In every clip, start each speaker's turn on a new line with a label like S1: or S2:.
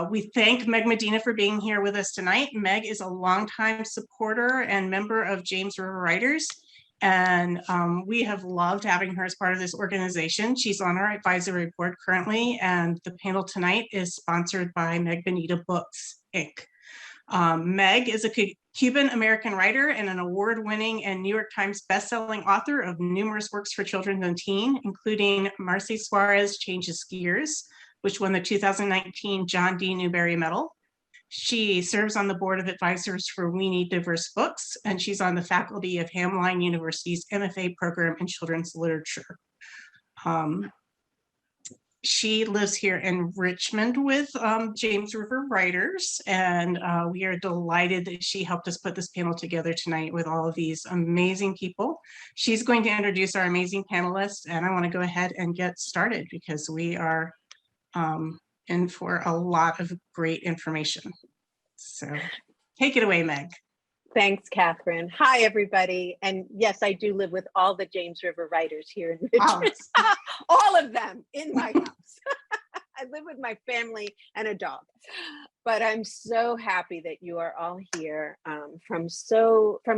S1: We thank Meg Medina for being here with us tonight. Meg is a longtime supporter and member of James River Writers, and we have loved having her as part of this organization. She's on our advisory board currently, and the panel tonight is sponsored by Meg Medina Books, Inc. Meg is a Cuban-American writer and an award-winning and New York Times bestselling author of numerous works for children and teen, including Marcy Suarez Changes Gears, which won the 2019 John D. Newbery Medal. She serves on the board of advisors for We Need Diverse Books, and she's on the faculty of Hamline University's MFA program in children's literature. She lives here in Richmond with James River Writers, and we are delighted that she helped us put this panel together tonight with all of these amazing people. She's going to introduce our amazing panelists, and I want to go ahead and get started because we are in for a lot of great information. So take it away, Meg.
S2: Thanks, Catherine. Hi, everybody. And yes, I do live with all the James River writers here in Richmond. Oh. All of them in my house. I live with my family and a dog. But I'm so happy that you are all here from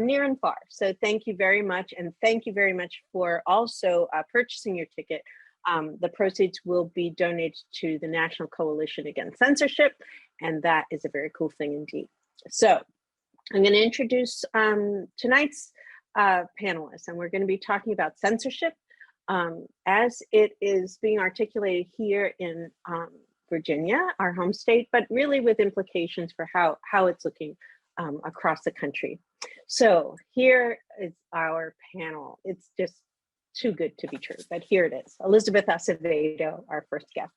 S2: near and far. So thank you very much. And thank you very much for also purchasing your ticket. The proceeds will be donated to the National Coalition Against Censorship. And that is a very cool thing indeed. So I'm going to introduce tonight's panelists, and we're going to be talking about censorship as it is being articulated here in Virginia, our home state, but really with implications for how it's looking across the country. So here is our panel. It's just too good to be true, but here it is. Elizabeth Acevedo, our first guest,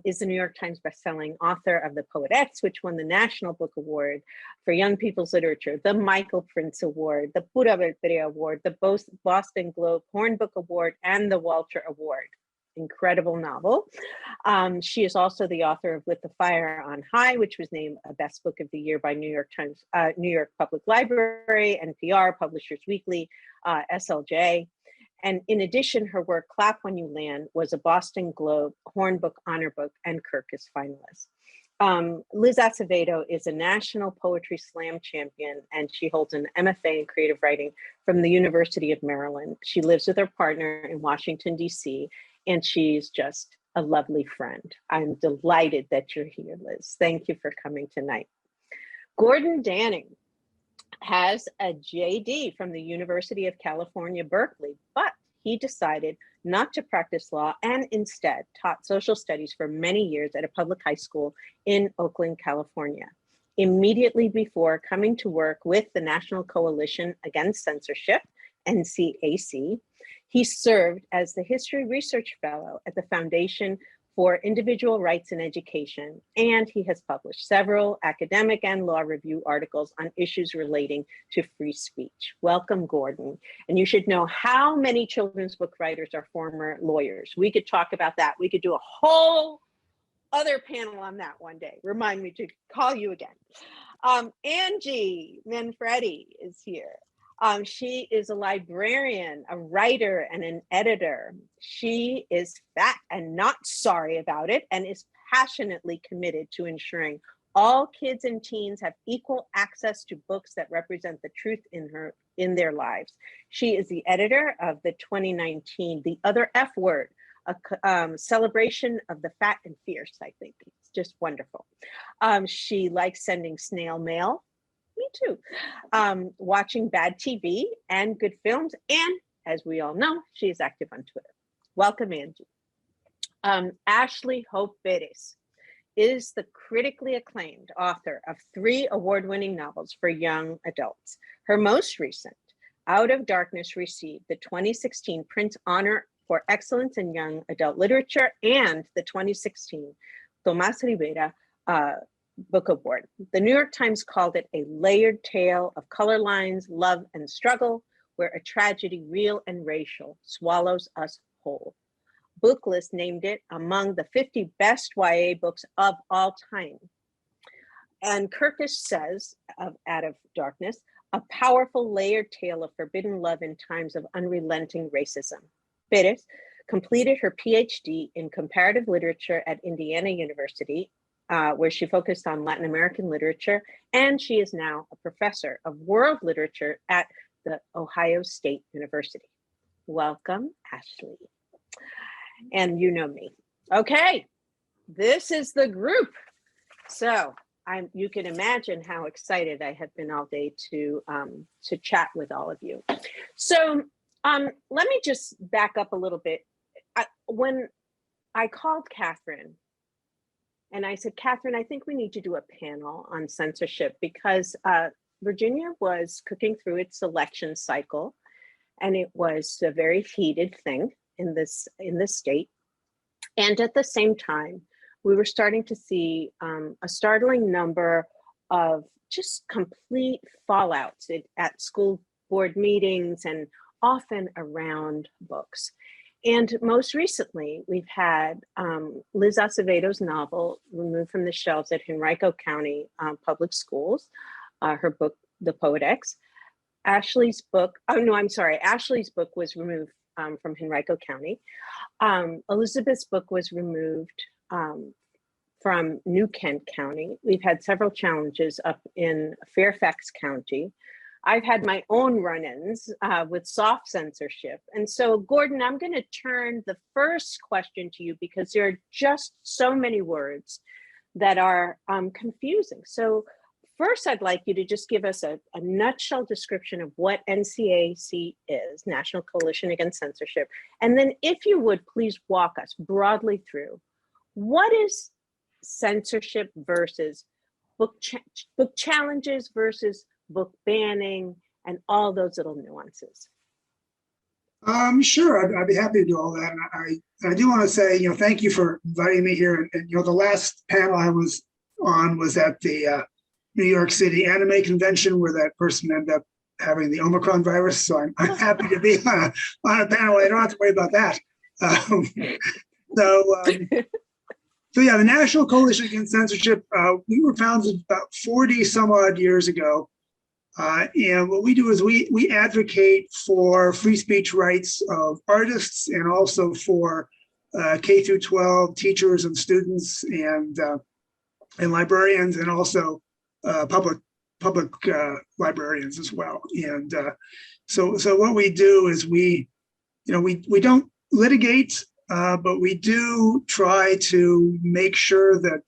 S2: is the New York Times bestselling author of The Poet X, which won the National Book Award for Young People's Literature, the Michael Prince Award, the Pura Beltria Award, the Boston Globe Horn Book Award, and the Walter Award. Incredible novel. She is also the author of With the Fire on High, which was named a Best Book of the Year by New York Times, New York Public Library, NPR, Publishers Weekly, SLJ. And in addition, her work, Clap When You Land, was a Boston Globe Horn Book Honor Book and Kirkus finalist. Liz Acevedo is a National Poetry Slam champion, and she holds an MFA in creative writing from the University of Maryland. She lives with her partner in Washington, D.C., and she's just a lovely friend. I'm delighted that you're here, Liz. Thank you for coming tonight. Gordon Danning has a JD from the University of California, Berkeley, but he decided not to practice law and instead taught social studies for many years at a public high school in Oakland, California. Immediately before coming to work with the National Coalition Against Censorship, NCAC, he served as the History Research Fellow at the Foundation for Individual Rights in Education, and he has published several academic and law review articles on issues relating to free speech. Welcome, Gordon. And you should know how many children's book writers are former lawyers. We could talk about that. We could do a whole other panel on that one day. Remind me to call you again. Angie Manfredi is here. She is a librarian, a writer, and an editor. She is fat and not sorry about it, and is passionately committed to ensuring all kids and teens have equal access to books that represent the truth in their lives. She is the editor of the 2019 The Other F Word, a celebration of the fat and fierce, I think. It's just wonderful. She likes sending snail mail. Me too. Watching bad TV and good films. And as we all know, she is active on Twitter. Welcome, Angie. Ashley Hope Pérez is the critically acclaimed author of 3 award-winning novels for young adults. Her most recent, Out of Darkness, received the 2016 Printz Honor for Excellence in Young Adult Literature and the 2016 Tomás Rivera Book Award. The New York Times called it a layered tale of color lines, love, and struggle, where a tragedy real and racial swallows us whole. Booklist named it among the 50 best YA books of all time. And Kirkus says of Out of Darkness, a powerful layered tale of forbidden love in times of unrelenting racism. Pérez completed her PhD in comparative literature at Indiana University where she focused on Latin American literature, and she is now a professor of world literature at the Ohio State University. Welcome, Ashley. And you know me. Okay, this is the group. So you can imagine how excited I have been all day to chat with all of you. So let me just back up a little bit. When I called Catherine and I said, Catherine, I think we need to do a panel on censorship because Virginia was cooking through its election cycle, and it was a very heated thing in this state. And at the same time, we were starting to see a startling number of just complete fallouts at school board meetings and often around books. And most recently, we've had Liz Acevedo's novel removed from the shelves at Henrico County Public Schools, her book, The Poet-X. Ashley's book was removed from Henrico County. Elizabeth's book was removed from New Kent County. We've had several challenges up in Fairfax County. I've had my own run-ins with soft censorship. And so, Gordon, I'm going to turn the first question to you because there are just so many words that are confusing. So first, I'd like you to just give us a nutshell description of what NCAC is, National Coalition Against Censorship. And then if you would, please walk us broadly through what is censorship versus book challenges versus book banning and all those little nuances.
S3: Sure, I'd be happy to do all that. And I do want to say, thank you for inviting me here. And the last panel I was on was at the New York City Anime Convention, where that person ended up having the Omicron virus. So I'm happy to be on a panel. I don't have to worry about that. So yeah, the National Coalition Against Censorship, we were founded about 40 some odd years ago. And what we do is we advocate for free speech rights of artists and also for K through 12 teachers and students and librarians, and also public librarians as well. And so what we do is we don't litigate, but we do try to make sure that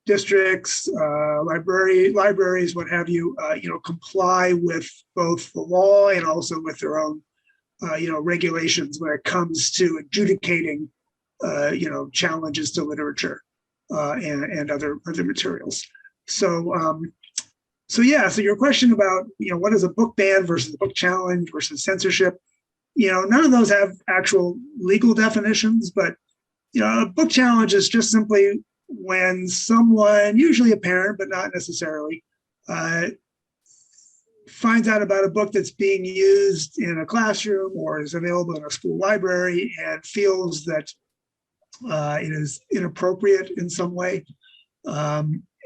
S3: districts, libraries, what have you, comply with both the law and also with their own, regulations when it comes to adjudicating, challenges to literature and other materials. So your question about, what is a book ban versus a book challenge versus censorship? None of those have actual legal definitions, but, a book challenge is just simply when someone, usually a parent, but not necessarily, finds out about a book that's being used in a classroom or is available in a school library and feels that it is inappropriate in some way,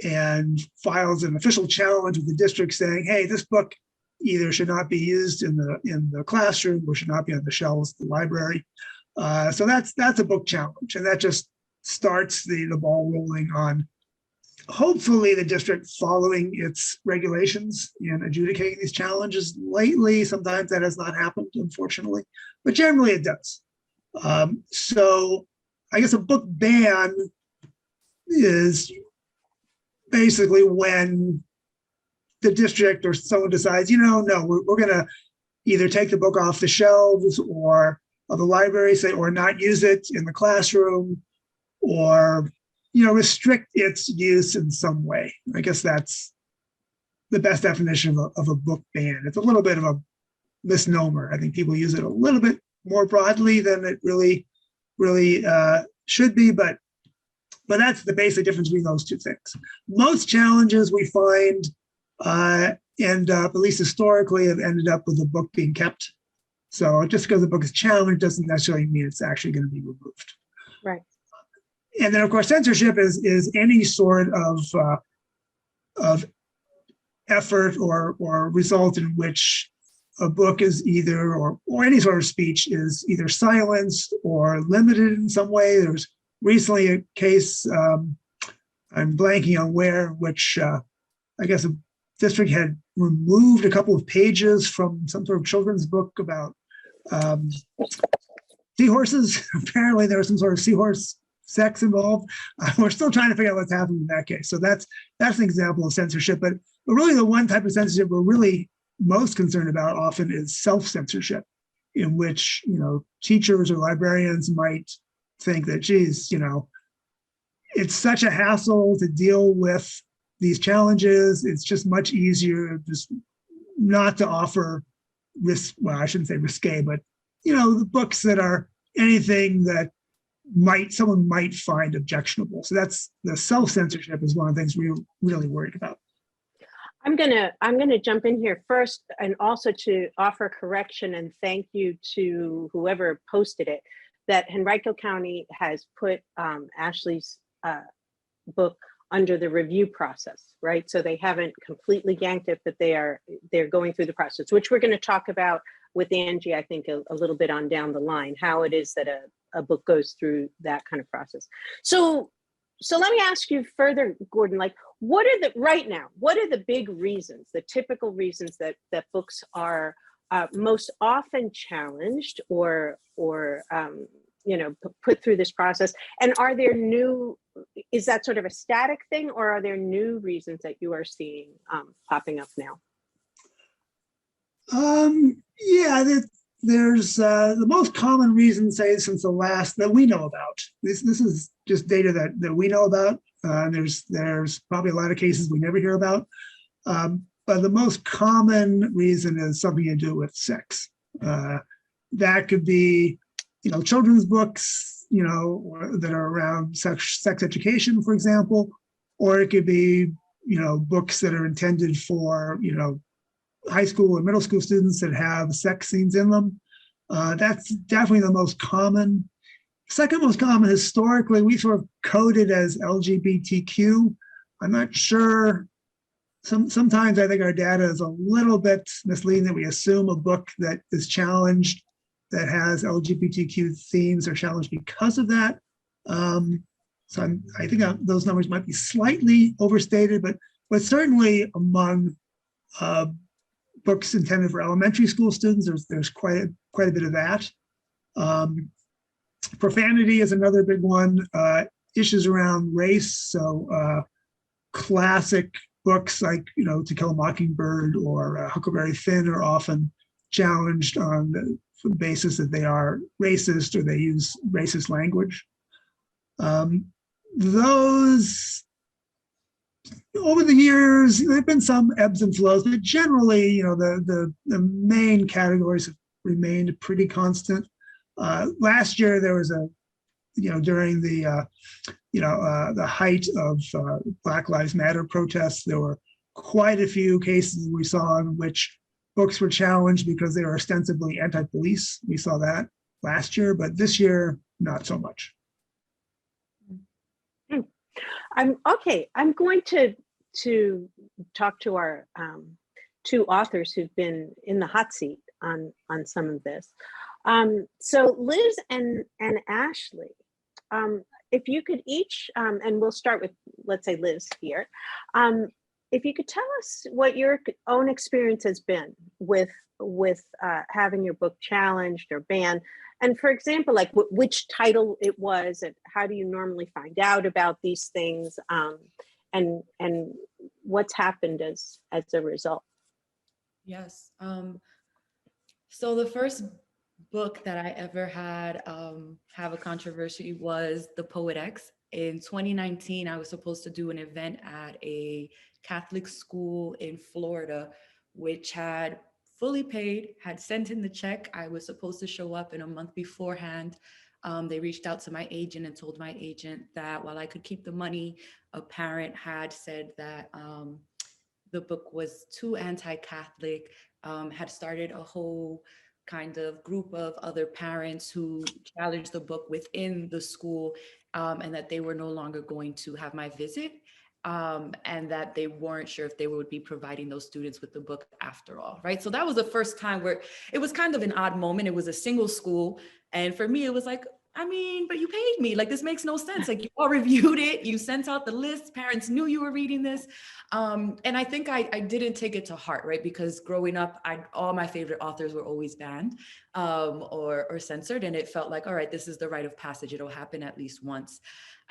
S3: and files an official challenge with the district saying, hey, this book either should not be used in the classroom or should not be on the shelves of the library. So that's a book challenge, and that just starts the ball rolling on hopefully the district following its regulations and adjudicating these challenges. Lately, sometimes that has not happened, unfortunately, but generally it does. So I guess a book ban is basically when the district or someone decides, no, we're going to either take the book off the shelves or of the library, say, or not use it in the classroom, or restrict its use in some way. I guess that's the best definition of a book ban. It's a little bit of a misnomer. I think people use it a little bit more broadly than it really should be, but that's the basic difference between those two things. Most challenges we find end up, at least historically, have ended up with the book being kept. So just because the book is challenged doesn't necessarily mean it's actually going to be removed.
S2: Right.
S3: And then, of course, censorship is any sort of effort or result in which a book is either, or any sort of speech is either silenced or limited in some way. There was recently a case I'm blanking on which I guess a district had removed a couple of pages from some sort of children's book about seahorses. Apparently there was some sort of seahorse sex involved. We're still trying to figure out what's happening in that case. So that's an example of censorship. But really the one type of censorship we're really most concerned about often is self-censorship, in which, teachers or librarians might think that, geez, it's such a hassle to deal with these challenges. It's just much easier just not to offer well, I shouldn't say risque, but the books that are anything that someone might find objectionable. So that's the self-censorship is one of the things we're really worried about.
S2: I'm gonna jump in here first, and also to offer correction and thank you to whoever posted it, that Henrico County has put Ashley's book under the review process, right? So they haven't completely yanked it, but they're going through the process, which we're going to talk about with Angie, I think, a little bit on down the line, how it is that a book goes through that kind of process. So let me ask you further, Gordon, like, what are the big reasons, the typical reasons that books are most often challenged or put through this process? And is that sort of a static thing, or are there new reasons that you are seeing popping up now?
S3: Yeah, there's the most common reason, say, since the last that we know about. This is just data that we know about. There's probably a lot of cases we never hear about. But the most common reason is something to do with sex. That could be, children's books, that are around sex education, for example, or it could be, books that are intended for, high school and middle school students that have sex scenes in them. That's definitely the most common. Second most common, historically, we sort of coded as LGBTQ. I'm not sure. Sometimes I think our data is a little bit misleading, that we assume a book that is challenged that has LGBTQ themes are challenged because of that. So I think those numbers might be slightly overstated, but certainly among books intended for elementary school students, there's quite a bit of that. Profanity is another big one. Issues around race, so classic books like To Kill a Mockingbird or Huckleberry Finn are often challenged on the basis that they are racist or they use racist language. Those, over the years, there have been some ebbs and flows, but generally, the main categories have remained pretty constant. Last year, there was during the height of Black Lives Matter protests, there were quite a few cases we saw in which books were challenged because they were ostensibly anti-police. We saw that last year, but this year, not so much.
S2: I'm going to talk to our two authors who've been in the hot seat on some of this. So Liz and Ashley, if you could each, and we'll start with, let's say, Liz here. If you could tell us what your own experience has been with having your book challenged or banned, and for example, like which title it was, and how do you normally find out about these things, and what's happened as a result.
S4: Yes. So the first book that I ever had have a controversy was The Poet X. In 2019, I was supposed to do an event at a Catholic school in Florida, which had fully paid, had sent in the check. I was supposed to show up in a month beforehand. They reached out to my agent and told my agent that while I could keep the money, a parent had said that the book was too anti-Catholic, had started a whole kind of group of other parents who challenged the book within the school, and that they were no longer going to have my visit, and that they weren't sure if they would be providing those students with the book after all, right? So that was the first time where it was kind of an odd moment. It was a single school. And for me, it was like, I mean, but you paid me. Like, this makes no sense. Like, you all reviewed it, you sent out the list, parents knew you were reading this. And I think I didn't take it to heart, right? Because growing up, all my favorite authors were always banned or censored. And it felt like, all right, this is the rite of passage. It'll happen at least once.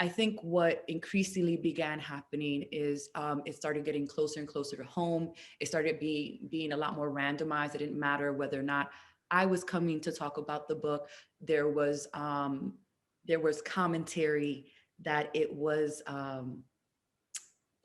S4: I think what increasingly began happening is it started getting closer and closer to home. It started being a lot more randomized. It didn't matter whether or not I was coming to talk about the book. There was commentary that it was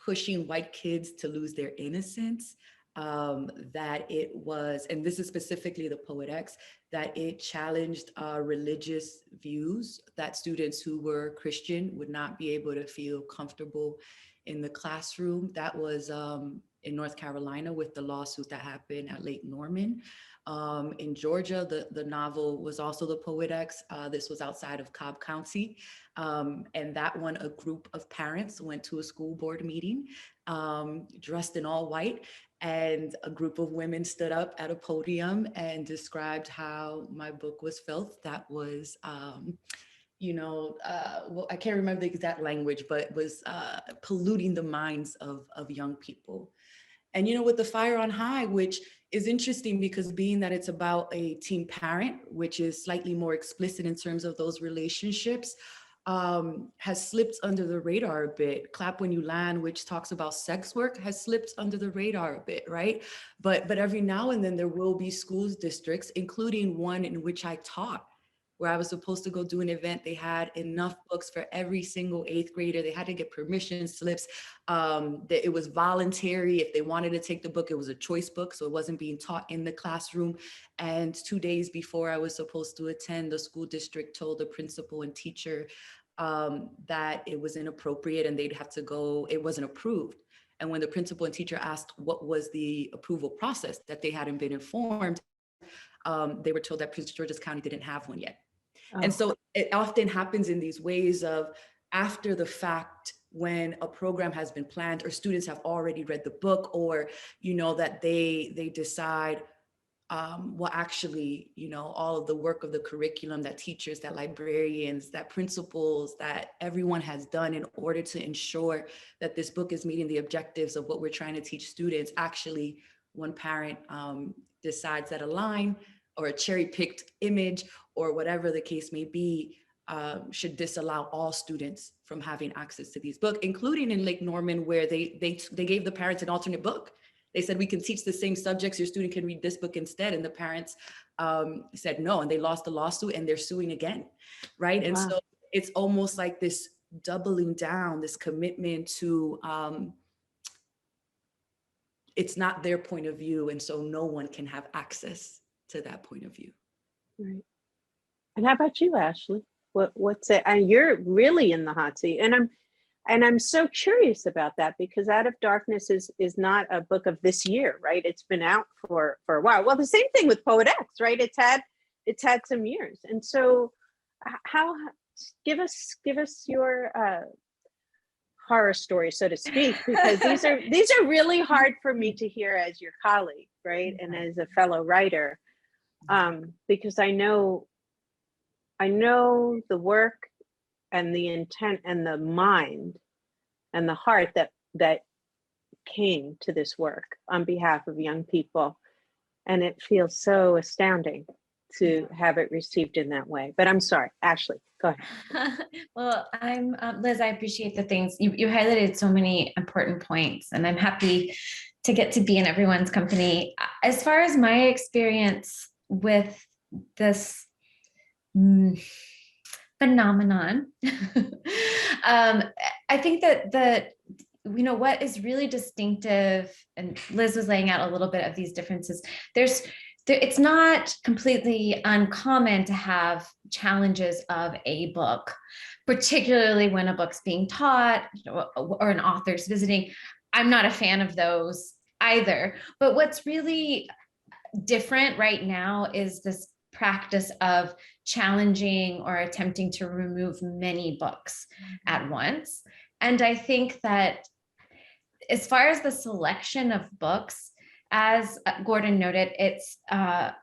S4: pushing white kids to lose their innocence, that it was, and this is specifically the Poet X, that it challenged religious views, that students who were Christian would not be able to feel comfortable in the classroom. That was in North Carolina with the lawsuit that happened at Lake Norman. In Georgia, the novel was also the Poet X. This was outside of Cobb County. And that one, a group of parents went to a school board meeting dressed in all white, and a group of women stood up at a podium and described how my book was filth. That was, well, I can't remember the exact language, but was polluting the minds of young people. And, with the Fire on High, which is interesting because being that it's about a teen parent, which is slightly more explicit in terms of those relationships, has slipped under the radar a bit. Clap When You Land, which talks about sex work, has slipped under the radar a bit, right? But every now and then there will be schools districts, including one in which I taught, where I was supposed to go do an event. They had enough books for every single 8th grader. They had to get permission slips. That it was voluntary. If they wanted to take the book, it was a choice book, so it wasn't being taught in the classroom. And 2 days before I was supposed to attend, the school district told the principal and teacher that it was inappropriate and they'd have to go, it wasn't approved. And when the principal and teacher asked what was the approval process, that they hadn't been informed, they were told that Prince George's County didn't have one yet. Oh. And so it often happens in these ways of after the fact, when a program has been planned or students have already read the book, or, that they decide, well, actually, all of the work of the curriculum that teachers, that librarians, that principals, that everyone has done in order to ensure that this book is meeting the objectives of what we're trying to teach students. Actually, one parent decides that a line or a cherry-picked image or whatever the case may be should disallow all students from having access to these books, including in Lake Norman, where they gave the parents an alternate book. They said, we can teach the same subjects, your student can read this book instead. And the parents said no, and they lost the lawsuit and they're suing again, right? And so it's almost like this doubling down, this commitment to, it's not their point of view. And so no one can have access to that point of view.
S2: Right. And how about you, Ashley? What's it? And you're really in the hot seat. And I'm so curious about that, because Out of Darkness is not a book of this year, right? It's been out for a while. Well, the same thing with Poet X, right? It's had some years. And so give us your horror story, so to speak, because these are really hard for me to hear as your colleague, right? And as a fellow writer, because I know the work and the intent and the mind and the heart that came to this work on behalf of young people. And it feels so astounding to have it received in that way. But I'm sorry, Ashley, go ahead.
S5: Well, I'm Liz, I appreciate the things. You highlighted so many important points, and I'm happy to get to be in everyone's company. As far as my experience with this phenomenon, I think that what is really distinctive, and Liz was laying out a little bit of these differences. It's not completely uncommon to have challenges of a book, particularly when a book's being taught or an author's visiting. I'm not a fan of those either. But what's really different right now is this practice of challenging or attempting to remove many books at once. And I think that as far as the selection of books, as Gordon noted, it's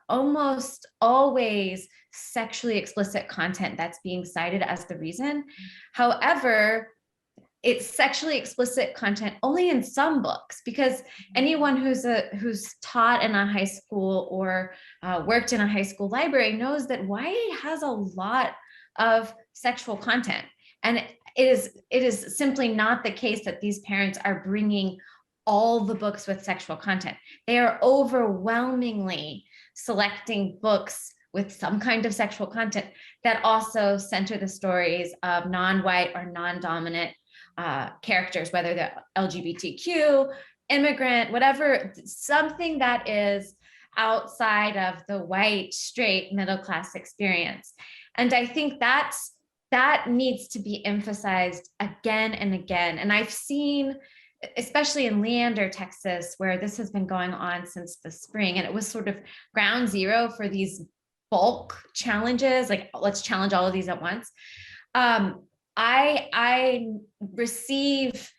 S5: almost always sexually explicit content that's being cited as the reason. However, it's sexually explicit content only in some books, because anyone who's taught in a high school or worked in a high school library knows that YA has a lot of sexual content, and it is simply not the case that these parents are bringing all the books with sexual content. They are overwhelmingly selecting books with some kind of sexual content that also center the stories of non-white or non-dominant characters, whether they're LGBTQ, immigrant, whatever, something that is outside of the white, straight, middle-class experience. And I think that needs to be emphasized again and again. And I've seen, especially in Leander, Texas, where this has been going on since the spring, and it was sort of ground zero for these bulk challenges, like let's challenge all of these at once. I receive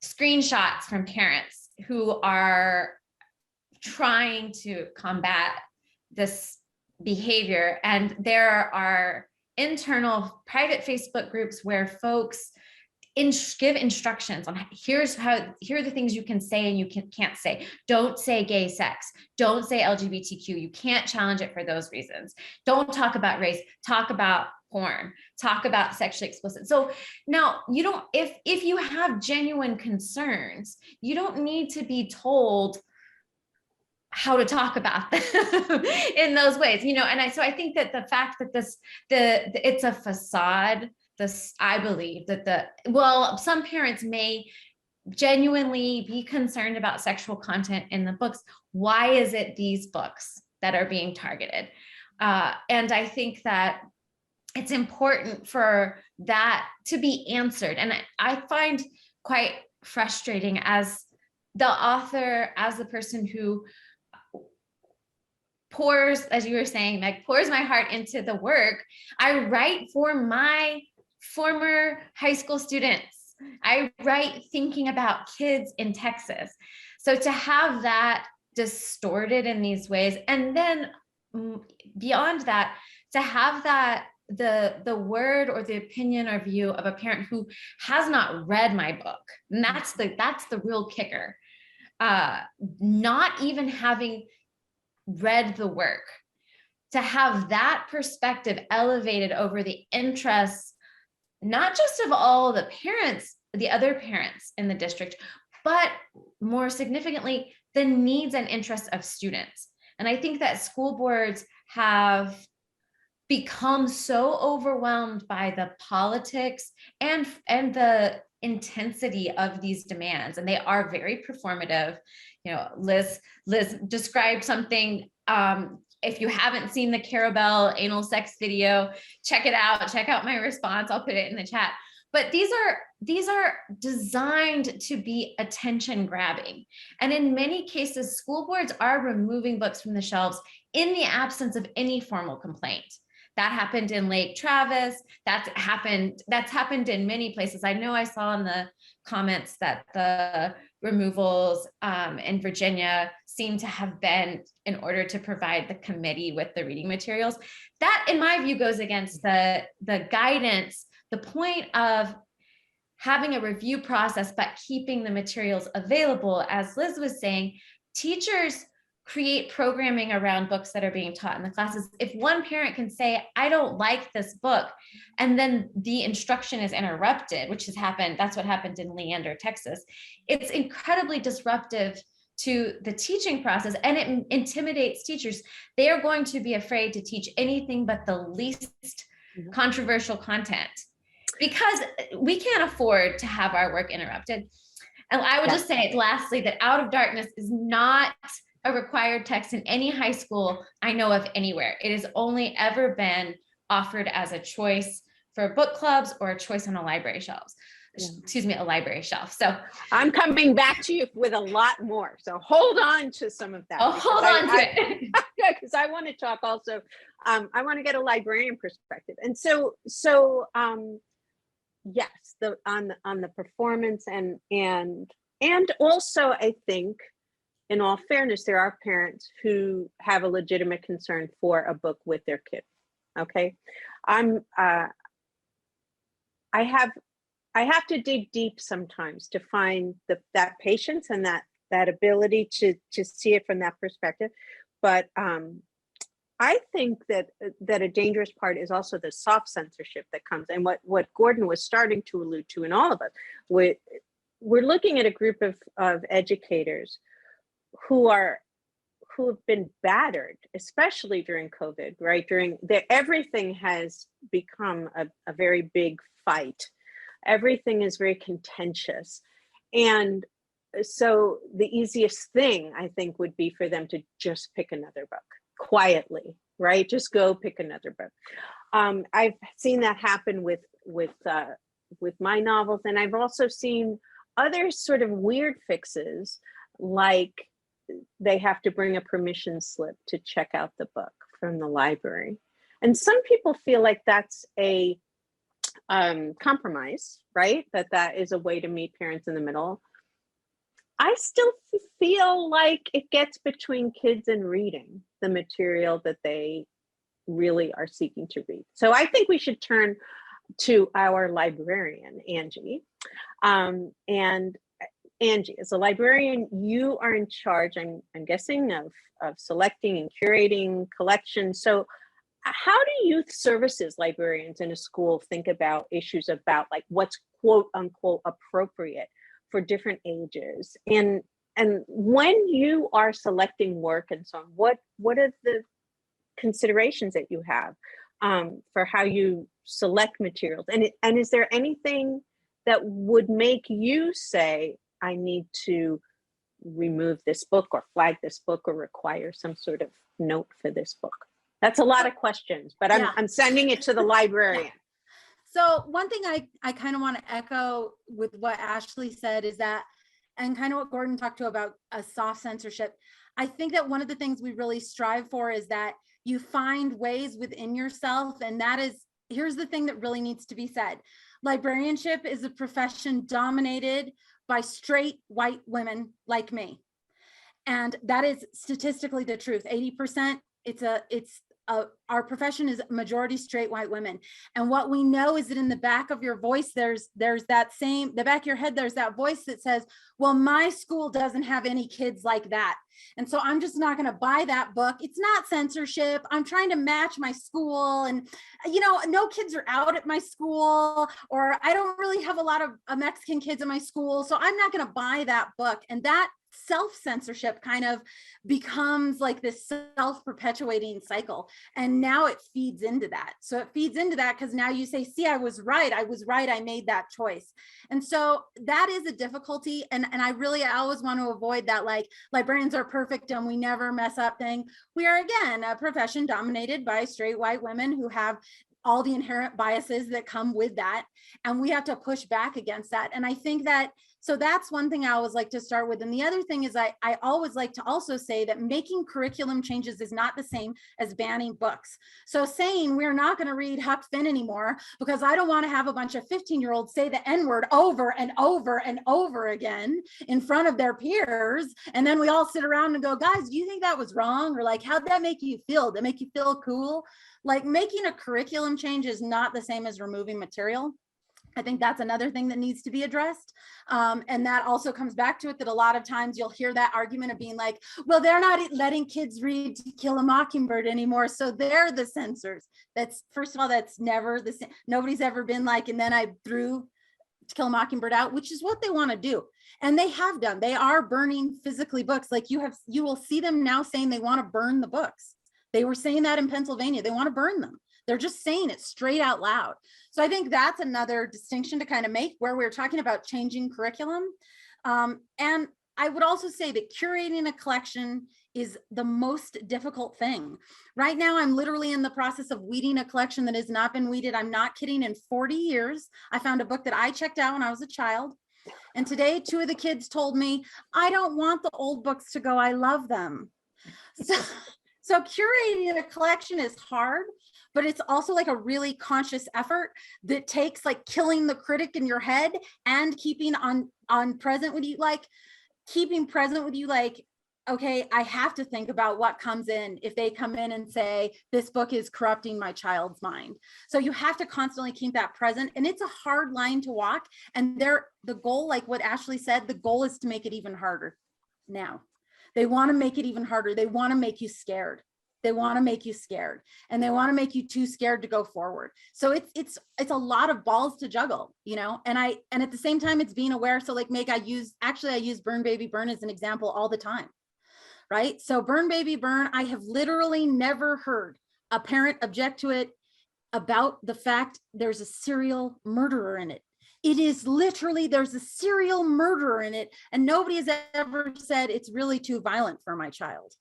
S5: screenshots from parents who are trying to combat this behavior, and there are internal private Facebook groups where folks give instructions on here are the things you can say and you can't say. Don't say gay sex. Don't say LGBTQ. You can't challenge it for those reasons. Don't talk about race. Talk about porn. Talk about sexually explicit. So now you don't, if you have genuine concerns, you don't need to be told how to talk about them in those ways, you know. And so I think that the fact that it's a facade. I believe that some parents may genuinely be concerned about sexual content in the books. Why is it these books that are being targeted? And I think that it's important for that to be answered. And I find quite frustrating as the author, as the person who pours, as you were saying, Meg, pours my heart into the work. I write for my former high school students. I write thinking about kids in Texas. So to have that distorted in these ways, and then beyond that, to have that the word or the opinion or view of a parent who has not read my book, and that's the real kicker. Not even having read the work, to have that perspective elevated over the interests, not just of all the parents, the other parents in the district, but more significantly, the needs and interests of students. And I think that school boards have become so overwhelmed by the politics and the intensity of these demands, and they are very performative. You know, Liz described something. If you haven't seen the Carabelle anal sex video, check it out. Check out my response. I'll put it in the chat. But these are designed to be attention grabbing. And in many cases, school boards are removing books from the shelves in the absence of any formal complaint. That happened in Lake Travis. That's happened in many places. I know I saw in the comments that the removals in Virginia seem to have been in order to provide the committee with the reading materials. That, in my view, goes against the guidance, the point of having a review process, but keeping the materials available. As Liz was saying, teachers create programming around books that are being taught in the classes. If one parent can say, I don't like this book, and then the instruction is interrupted, which has happened, that's what happened in Leander, Texas. It's incredibly disruptive to the teaching process, and it intimidates teachers. They are going to be afraid to teach anything but the least controversial content, because we can't afford to have our work interrupted. And I would just say, lastly, that Out of Darkness is not a required text in any high school I know of anywhere. It has only ever been offered as a choice for book clubs or a choice on a library shelves. Excuse me, a library shelf. So
S2: I'm coming back to you with a lot more. So hold on to some of that.
S5: Oh, hold on to it.
S2: Because I want to talk also. I want to get a librarian perspective. And so yes, on the performance and also I think, in all fairness, there are parents who have a legitimate concern for a book with their kid. Okay. I'm, I have to dig deep sometimes to find that patience and that ability to see it from that perspective. But I think that a dangerous part is also the soft censorship that comes, and what Gordon was starting to allude to in all of us. We're looking at a group of educators who have been battered, especially during COVID, right? Everything has become a very big fight. Everything is very contentious. And so the easiest thing, I think, would be for them to just pick another book quietly, right? Just go pick another book. I've seen that happen with my novels, and I've also seen other sort of weird fixes, like they have to bring a permission slip to check out the book from the library. And some people feel like that's a compromise, right? That is a way to meet parents in the middle. I still feel like it gets between kids and reading the material that they really are seeking to read. So I think we should turn to our librarian, Angie. And Angie, as a librarian, you are in charge, I'm guessing, of selecting and curating collections. So how do youth services librarians in a school think about issues about like what's quote unquote appropriate for different ages? And when you are selecting work and so on, what are the considerations that you have for how you select materials? And is there anything that would make you say, I need to remove this book or flag this book or require some sort of note for this book? That's a lot of questions, but I'm sending it to the librarian.
S6: Yeah. So one thing I kind of want to echo with what Ashley said is that, and kind of what Gordon talked to about a soft censorship, I think that one of the things we really strive for is that you find ways within yourself, and that is, here's the thing that really needs to be said. Librarianship is a profession dominated by straight white women like me. And that is statistically the truth. 80%, our profession is majority straight white women. And what we know is that in the back of your voice, there's that same, the back of your head, there's that voice that says, well, my school doesn't have any kids like that. And so I'm just not going to buy that book. It's not censorship. I'm trying to match my school. And, you know, no kids are out at my school, or I don't really have a lot of Mexican kids in my school. So I'm not going to buy that book. And that self-censorship kind of becomes like this self-perpetuating cycle. And now it feeds into that. So it feeds into that because now you say, see, I was right. I made that choice. And so that is a difficulty. And I always want to avoid that, like, librarians are perfect and we never mess up thing. We are, again, a profession dominated by straight white women who have all the inherent biases that come with that. And we have to push back against that. And I think that, so that's one thing I always like to start with. And the other thing is I always like to also say that making curriculum changes is not the same as banning books. So saying we're not going to read Huck Finn anymore because I don't want to have a bunch of 15-year-olds say the N-word over and over and over again in front of their peers. And then we all sit around and go, guys, do you think that was wrong? Or like, how'd that make you feel? Did it make you feel cool? Like, making a curriculum change is not the same as removing material. I think that's another thing that needs to be addressed. And that also comes back to it, that a lot of times you'll hear that argument of being like, well, they're not letting kids read To Kill a Mockingbird anymore, so they're the censors. That's, first of all, that's never the same. Nobody's ever been like, and then I threw To Kill a Mockingbird out, which is what they want to do. And they have done. They are burning physically books. Like you will see them now saying they want to burn the books. They were saying that in Pennsylvania, they want to burn them. They're just saying it straight out loud. So I think that's another distinction to kind of make where we're talking about changing curriculum. And I would also say that curating a collection is the most difficult thing. Right now, I'm literally in the process of weeding a collection that has not been weeded. I'm not kidding. In 40 years, I found a book that I checked out when I was a child. And today, 2 of the kids told me, I don't want the old books to go. I love them. So curating a collection is hard, but it's also like a really conscious effort that takes like killing the critic in your head and keeping present with you, like okay, I have to think about what comes in if they come in and say, this book is corrupting my child's mind. So you have to constantly keep that present. And it's a hard line to walk. And the goal, like what Ashley said, the goal is to make it even harder now. They want to make it even harder. They want to make you scared. They want to make you scared, and they want to make you too scared to go forward. So it's a lot of balls to juggle, you know, and at the same time, it's being aware. So like Meg, I use Burn Baby Burn as an example all the time, right? So Burn Baby Burn, I have literally never heard a parent object to it about the fact there's a serial murderer in it. It is literally, there's a serial murderer in it, and nobody has ever said it's really too violent for my child.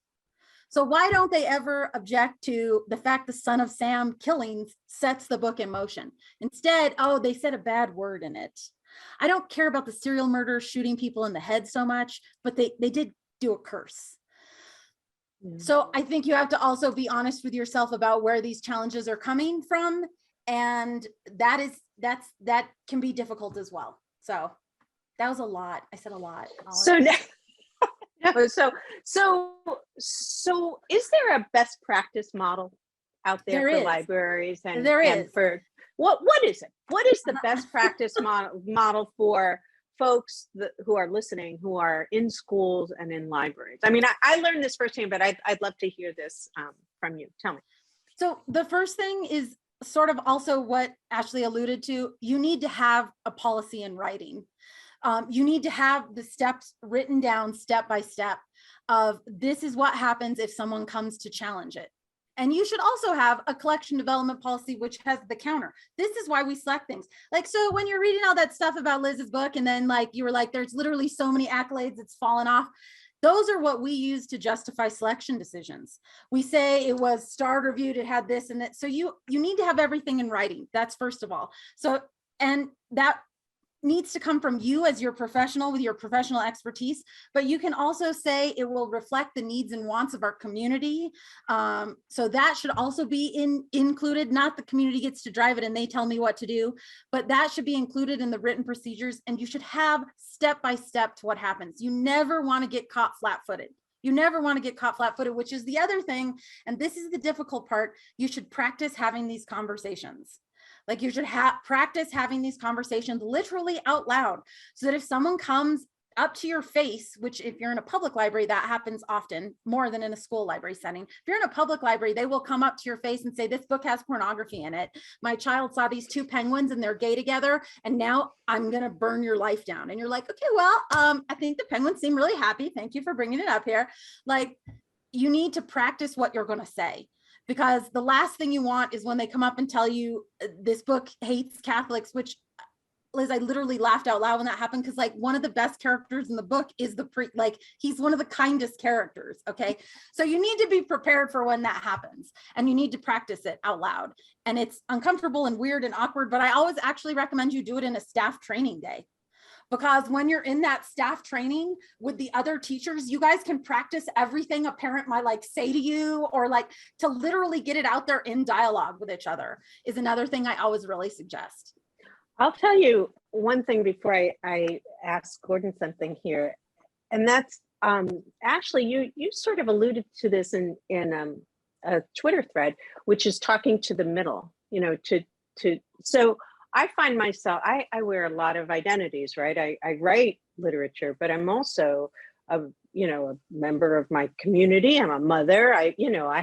S6: So why don't they ever object to the fact the son of Sam killing sets the book in motion? Instead, oh, they said a bad word in it. I don't care about the serial murderer shooting people in the head so much, but they did do a curse. So I think you have to also be honest with yourself about where these challenges are coming from. And that can be difficult as well. So that was a lot. I said a lot.
S2: So is there a best practice model out there for libraries? And
S6: there is.
S2: And for what is it? What is the best practice model for folks who are listening, who are in schools and in libraries? I mean, I learned this firsthand, but I'd love to hear this from you. Tell me.
S6: So the first thing is sort of also what Ashley alluded to. You need to have a policy in writing. You need to have the steps written down step by step of this is what happens if someone comes to challenge it. And you should also have a collection development policy, which has the counter. This is why we select things. Like, so when you're reading all that stuff about Liz's book, and then like, you were like, there's literally so many accolades, it's fallen off. Those are what we use to justify selection decisions. We say it was starred reviewed, it had this and that. So you need to have everything in writing. That's first of all. So, and that needs to come from you as your professional with your professional expertise, but you can also say it will reflect the needs and wants of our community. So that should also be included, not the community gets to drive it and they tell me what to do, but that should be included in the written procedures, and you should have step-by-step to what happens. You never want to get caught flat-footed. You never want to get caught flat-footed, which is the other thing. And this is the difficult part. You should practice having these conversations. Like you should practice having these conversations literally out loud, so that if someone comes up to your face, which if you're in a public library, that happens often more than in a school library setting. If you're in a public library, they will come up to your face and say, this book has pornography in it. My child saw these two penguins and they're gay together, and now I'm going to burn your life down. And you're like, okay, well, I think the penguins seem really happy. Thank you for bringing it up here. Like, you need to practice what you're going to say. Because the last thing you want is when they come up and tell you this book hates Catholics, which, Liz, I literally laughed out loud when that happened, because like one of the best characters in the book is he's one of the kindest characters. Okay. So you need to be prepared for when that happens, and you need to practice it out loud. And it's uncomfortable and weird and awkward, but I always actually recommend you do it in a staff training day. Because when you're in that staff training with the other teachers, you guys can practice everything a parent might like say to you, or like to literally get it out there in dialogue with each other is another thing I always really suggest.
S2: I'll tell you one thing before I ask Gordon something here. And that's, Ashley, you sort of alluded to this in a Twitter thread, which is talking to the middle, you know, so I find myself, I wear a lot of identities, right? I write literature, but I'm also a member of my community. I'm a mother. I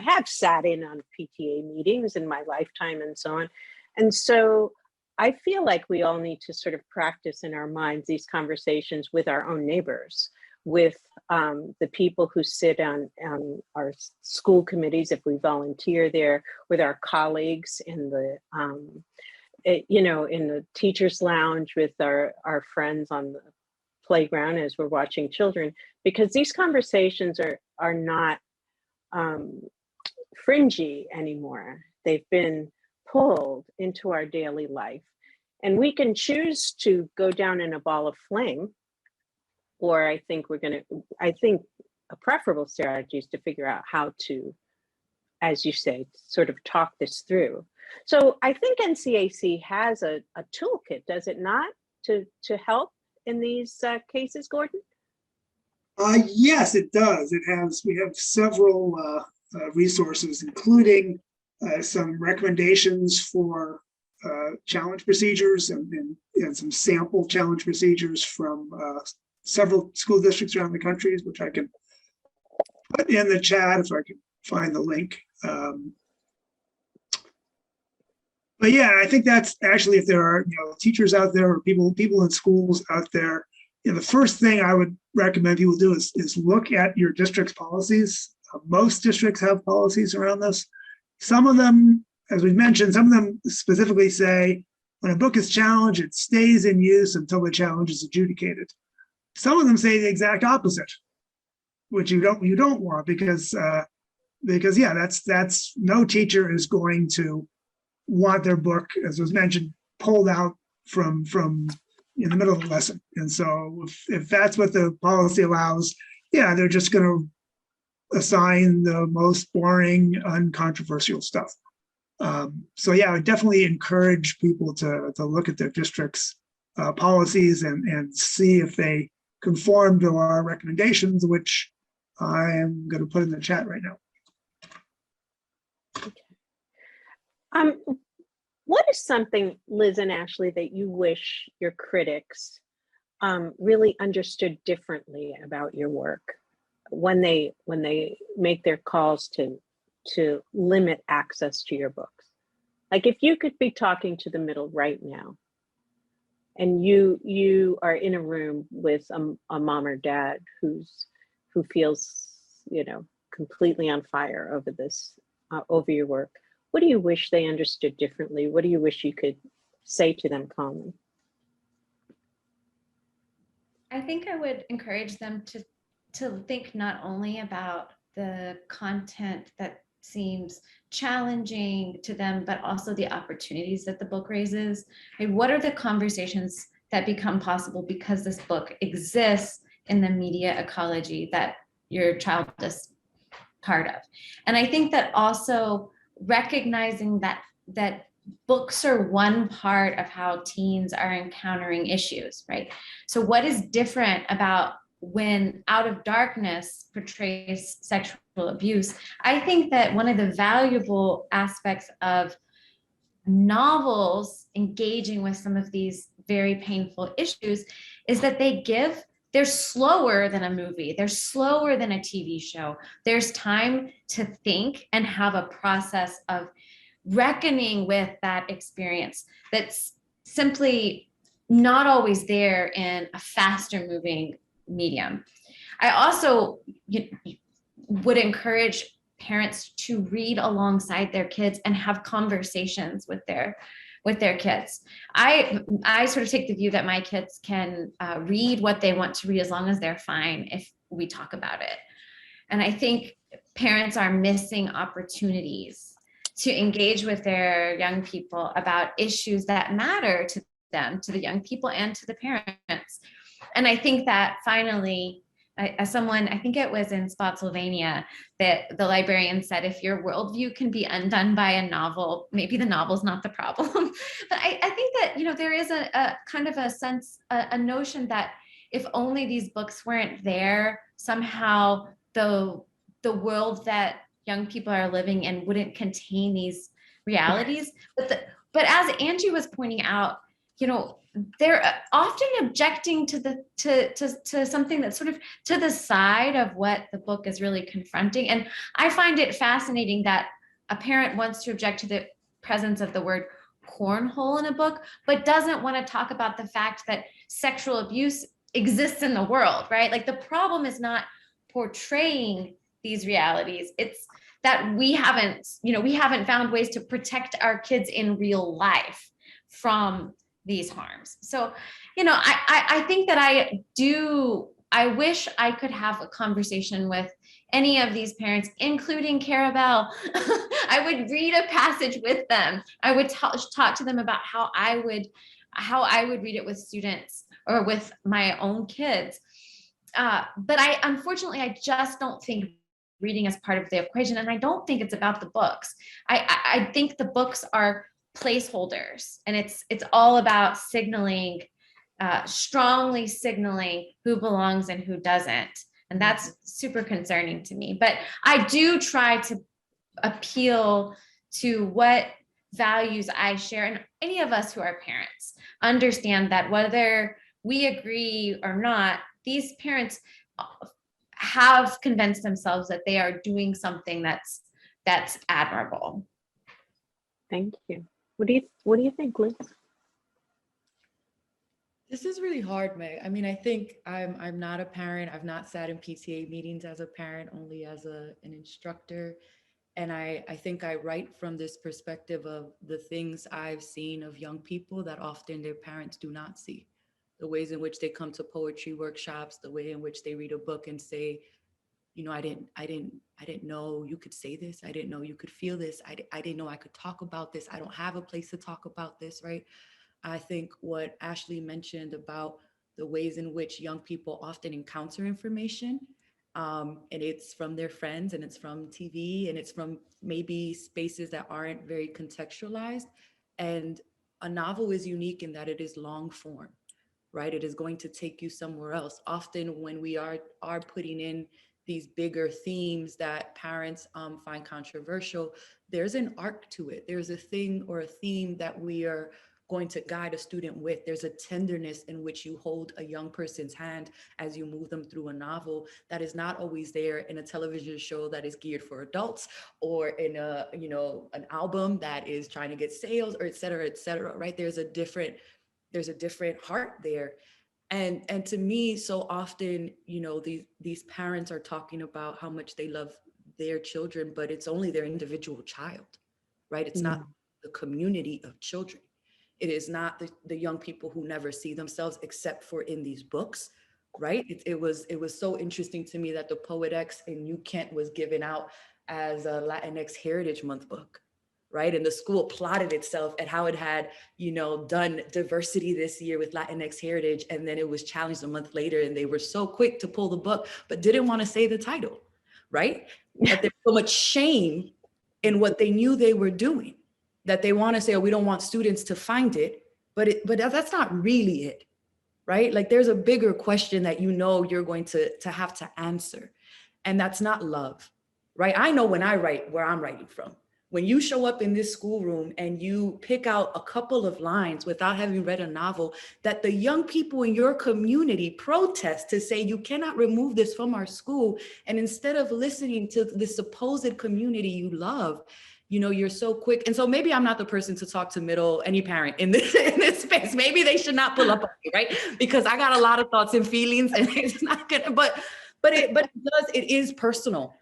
S2: have sat in on PTA meetings in my lifetime and so on. And so I feel like we all need to sort of practice in our minds these conversations with our own neighbors, with the people who sit on our school committees, if we volunteer there, with our colleagues in the in the teacher's lounge, with our friends on the playground as we're watching children, because these conversations are not fringy anymore. They've been pulled into our daily life, and we can choose to go down in a ball of flame, or I think a preferable strategy is to figure out how to, as you say, sort of talk this through. So I think NCAC has a toolkit, does it not, to help in these cases, Gordon?
S3: Yes, it does. We have several resources, including some recommendations for challenge procedures and some sample challenge procedures from several school districts around the country, which I can put in the chat if I can find the link. But yeah, I think that's actually, if there are teachers out there or people in schools out there, the first thing I would recommend people do is look at your district's policies. Most districts have policies around this. Some of them, as we mentioned, some of them specifically say when a book is challenged, it stays in use until the challenge is adjudicated. Some of them say the exact opposite, which you don't want, because yeah, that's no teacher is going to want their book, as was mentioned, pulled out from in the middle of the lesson. And so if that's what the policy allows, yeah, they're just going to assign the most boring, uncontroversial stuff. So yeah, I would definitely encourage people to look at their district's policies and see if they conform to our recommendations, which I am going to put in the chat right now.
S2: What is something, Liz and Ashley, that you wish your critics really understood differently about your work when they make their calls to limit access to your books? Like, if you could be talking to the middle right now, and you are in a room with a mom or dad who feels completely on fire over this, over your work, what do you wish they understood differently? What do you wish you could say to them calmly?
S5: I think I would encourage them to think not only about the content that seems challenging to them, but also the opportunities that the book raises. Like, what are the conversations that become possible because this book exists in the media ecology that your child is part of? And I think that also recognizing that books are one part of how teens are encountering issues, right? So what is different about when Out of Darkness portrays sexual abuse? I think that one of the valuable aspects of novels engaging with some of these very painful issues is that they're slower than a movie. They're slower than a TV show. There's time to think and have a process of reckoning with that experience that's simply not always there in a faster moving medium. I also would encourage parents to read alongside their kids and have conversations with their kids. I sort of take the view that my kids can read what they want to read as long as they're fine if we talk about it. And I think parents are missing opportunities to engage with their young people about issues that matter to them, to the young people and to the parents. And I think that finally, as someone, I think it was in Spotsylvania, that the librarian said, if your worldview can be undone by a novel, maybe the novel's not the problem. But I think that, there is a kind of a sense, a notion that if only these books weren't there, somehow the world that young people are living in wouldn't contain these realities. But as Angie was pointing out, they're often objecting to something that's sort of to the side of what the book is really confronting. And I find it fascinating that a parent wants to object to the presence of the word cornhole in a book, but doesn't want to talk about the fact that sexual abuse exists in the world, right? Like, the problem is not portraying these realities. It's that we haven't found ways to protect our kids in real life from these harms. So, I think that I wish I could have a conversation with any of these parents, including Carabelle. I would read a passage with them. I would talk to them about how I would read it with students or with my own kids. But unfortunately, I just don't think reading is part of the equation. And I don't think it's about the books. I think the books are placeholders, and it's all about signaling, strongly signaling who belongs and who doesn't And that's super concerning to me. But I do try to appeal to what values I share. And any of us who are parents understand that whether we agree or not, these parents have convinced themselves that they are doing something that's admirable.
S2: Thank you. What do you think, Liz?
S4: This is really hard, Meg. I mean, I think I'm not a parent. I've not sat in PTA meetings as a parent, only as an instructor. And I think I write from this perspective of the things I've seen of young people that often their parents do not see. The ways in which they come to poetry workshops, the way in which they read a book and say, you know, I didn't know you could say this. I didn't know you could feel this. I didn't know I could talk about this. I don't have a place to talk about this, right? I think what Ashley mentioned about the ways in which young people often encounter information, and it's from their friends, and it's from TV, and it's from maybe spaces that aren't very contextualized. And a novel is unique in that it is long form, right? It is going to take you somewhere else. Often when we are putting in these bigger themes that parents find controversial, there's an arc to it. There's a thing or a theme that we are going to guide a student with. There's a tenderness in which you hold a young person's hand as you move them through a novel that is not always there in a television show that is geared for adults, or in a, you know, an album that is trying to get sales, or et cetera, right? There's a different heart there. And to me, so often, you know, these parents are talking about how much they love their children, but it's only their individual child, right? It's not the community of children. It is not the young people who never see themselves except for in these books, right? It was so interesting to me that the Poet-X in U Kent was given out as a Latinx Heritage Month book, right? And the school plotted itself at how it had, you know, done diversity this year with Latinx heritage. And then it was challenged a month later, and they were so quick to pull the book, but didn't want to say the title, right? But there's so much shame in what they knew they were doing that they want to say, oh, we don't want students to find it, but that's not really it, right? Like there's a bigger question that you know you're going to have to answer. And that's not love, right? I know when I write where I'm writing from. When you show up in this schoolroom and you pick out a couple of lines without having read a novel that the young people in your community protest to say, you cannot remove this from our school. And instead of listening to the supposed community you love, you know, you're so quick. And so maybe I'm not the person to talk to any parent in this space. Maybe they should not pull up on me, right? Because I got a lot of thoughts and feelings, and it's not gonna, but it is personal.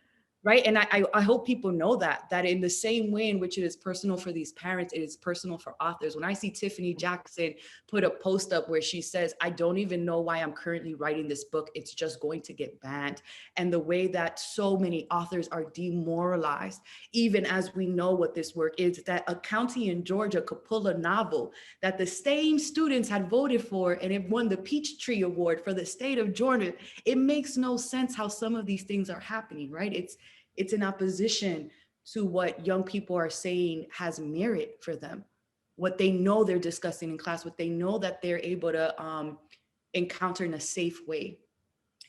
S4: Right. And I hope people know that in the same way in which it is personal for these parents, it is personal for authors. When I see Tiffany Jackson put a post up where she says, I don't even know why I'm currently writing this book. It's just going to get banned. And the way that so many authors are demoralized, even as we know what this work is, that a county in Georgia could pull a novel that the same students had voted for, and it won the Peachtree Award for the state of Georgia. It makes no sense how some of these things are happening, right? It's in opposition to what young people are saying has merit for them, what they know they're discussing in class, what they know that they're able to encounter in a safe way.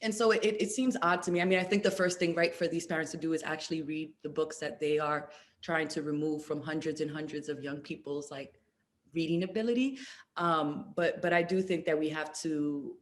S4: And so it seems odd to me. I mean, I think the first thing, right, for these parents to do is actually read the books that they are trying to remove from hundreds and hundreds of young people's like reading ability. But I do think that we have to,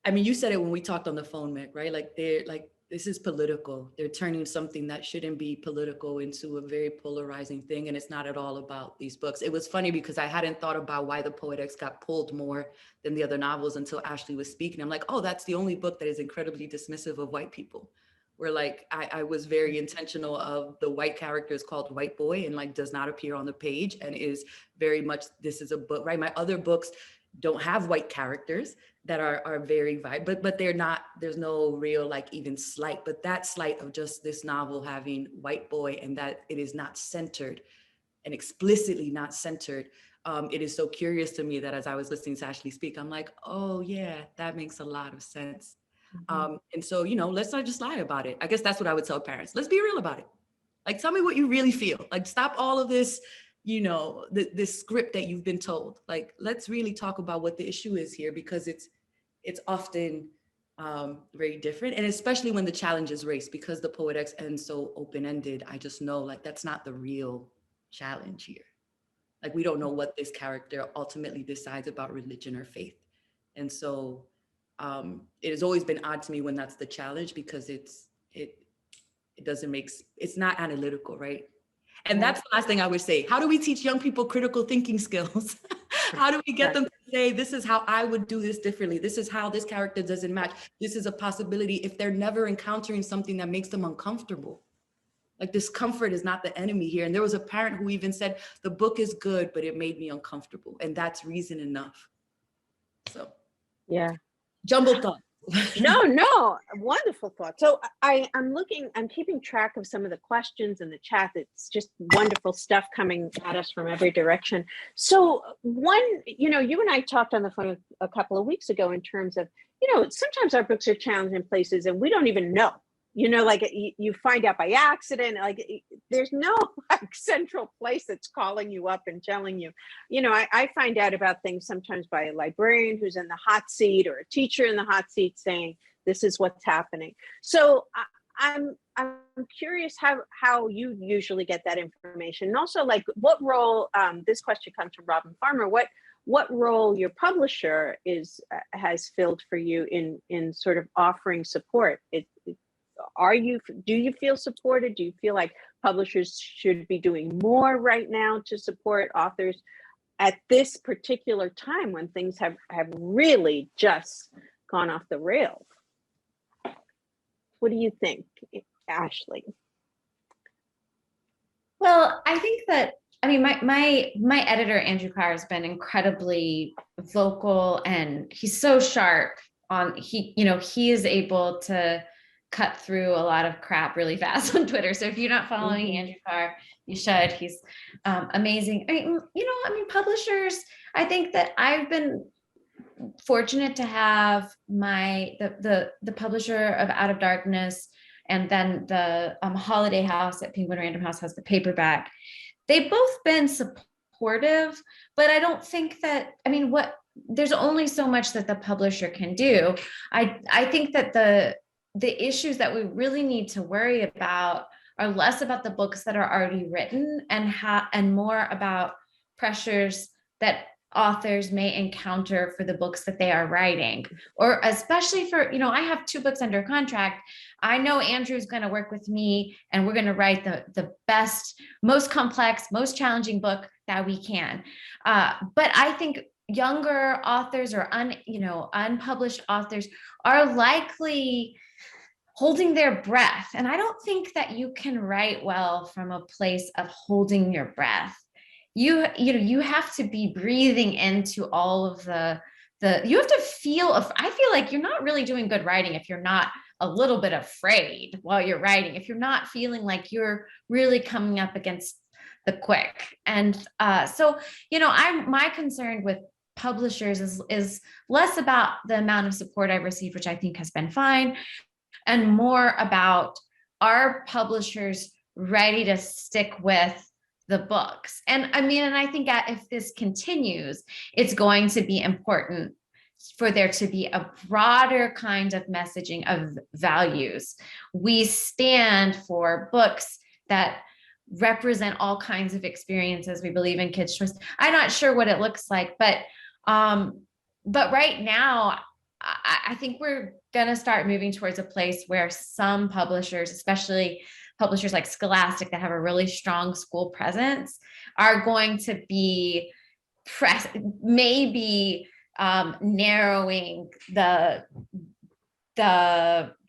S4: I mean, you said it when we talked on the phone, Meg, right? Like they're like, this is political. They're turning something that shouldn't be political into a very polarizing thing. And it's not at all about these books. It was funny because I hadn't thought about why the Poet-X got pulled more than the other novels until Ashley was speaking. I'm like, oh, that's the only book that is incredibly dismissive of white people. Where like, I was very intentional of the white character is called White Boy and like does not appear on the page and is very much, this is a book, right? My other books don't have white characters that are very vibrant, but they're not, there's no real like even slight, but that slight of just this novel having White Boy and that it is not centered and explicitly not centered. It is so curious to me that as I was listening to Ashley speak, I'm like, oh yeah, that makes a lot of sense. And so, you know, let's not just lie about it. I guess that's what I would tell parents. Let's be real about it. Like, tell me what you really feel. Like, stop all of this, you know, this script that you've been told. Like, let's really talk about what the issue is here, because it's often very different. And especially when the challenge is race, because the Poet-X ends so open-ended, I just know like that's not the real challenge here. Like we don't know what this character ultimately decides about religion or faith. And so it has always been odd to me when that's the challenge, because it doesn't make, it's not analytical, right? And that's the last thing I would say. How do we teach young people critical thinking skills? How do we get them to say, this is how I would do this differently? This is how this character doesn't match. This is a possibility, if they're never encountering something that makes them uncomfortable. Like discomfort is not the enemy here. And there was a parent who even said, the book is good, but it made me uncomfortable. And that's reason enough. So
S2: yeah.
S4: Jumbled thought.
S2: No, wonderful thought. So I'm keeping track of some of the questions in the chat. It's just wonderful stuff coming at us from every direction. So one, you and I talked on the phone a couple of weeks ago in terms of, sometimes our books are challenged in places and we don't even know. Like you find out by accident, like there's no like central place that's calling you up and telling you, I find out about things sometimes by a librarian who's in the hot seat or a teacher in the hot seat saying, this is what's happening. So I'm curious how you usually get that information. And also like what role, this question comes from Robin Farmer, what role your publisher has filled for you in sort of offering support? Do you feel supported? Do you feel like publishers should be doing more right now to support authors at this particular time when things have really just gone off the rails? What do you think, Ashley?
S5: Well, I think that, my editor, Andrew Carr, has been incredibly vocal, and he's so sharp on, he is able to cut through a lot of crap really fast on Twitter. So if you're not following Andrew Carr, you should. He's amazing. Publishers, I think that I've been fortunate to have the publisher of Out of Darkness, and then the Holiday House at Penguin Random House has the paperback. They've both been supportive, but I don't think that, there's only so much that the publisher can do. I think that the issues that we really need to worry about are less about the books that are already written and more about pressures that authors may encounter for the books that they are writing, or especially for, I have 2 books under contract. I know Andrew's going to work with me and we're going to write the best, most complex, most challenging book that we can. But I think younger authors or unpublished authors are likely holding their breath. And I don't think that you can write well from a place of holding your breath. You have to be breathing into all of you have to feel, I feel like you're not really doing good writing if you're not a little bit afraid while you're writing, if you're not feeling like you're really coming up against the quick. And so, my concern with publishers is less about the amount of support I've received, which I think has been fine, and more about, are publishers ready to stick with the books? And I think that if this continues, it's going to be important for there to be a broader kind of messaging of values. We stand for books that represent all kinds of experiences. We believe in kids' choice. I'm not sure what it looks like, but right now, I think we're going to start moving towards a place where some publishers, especially publishers like Scholastic that have a really strong school presence, are going to be narrowing the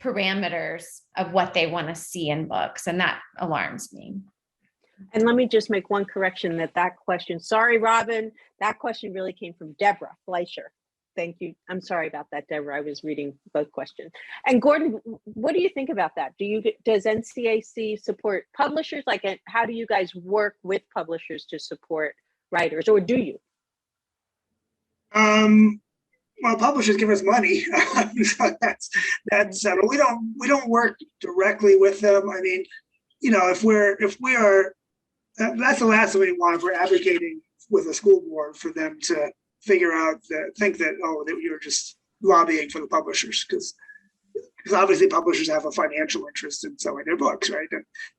S5: parameters of what they want to see in books. And that alarms me.
S2: And let me just make one correction that question, sorry, Robin, that question really came from Deborah Fleischer. Thank you. I'm sorry about that, Deborah. I was reading both questions. And Gordon, what do you think about that? Does NCAC support publishers? Like, how do you guys work with publishers to support writers, or do you?
S3: Well, publishers give us money, so that's we don't work directly with them. If we are, that's the last thing we want if we're advocating with a school board for them to think that, that you're just lobbying for the publishers, because because obviously publishers have a financial interest in selling their books, right?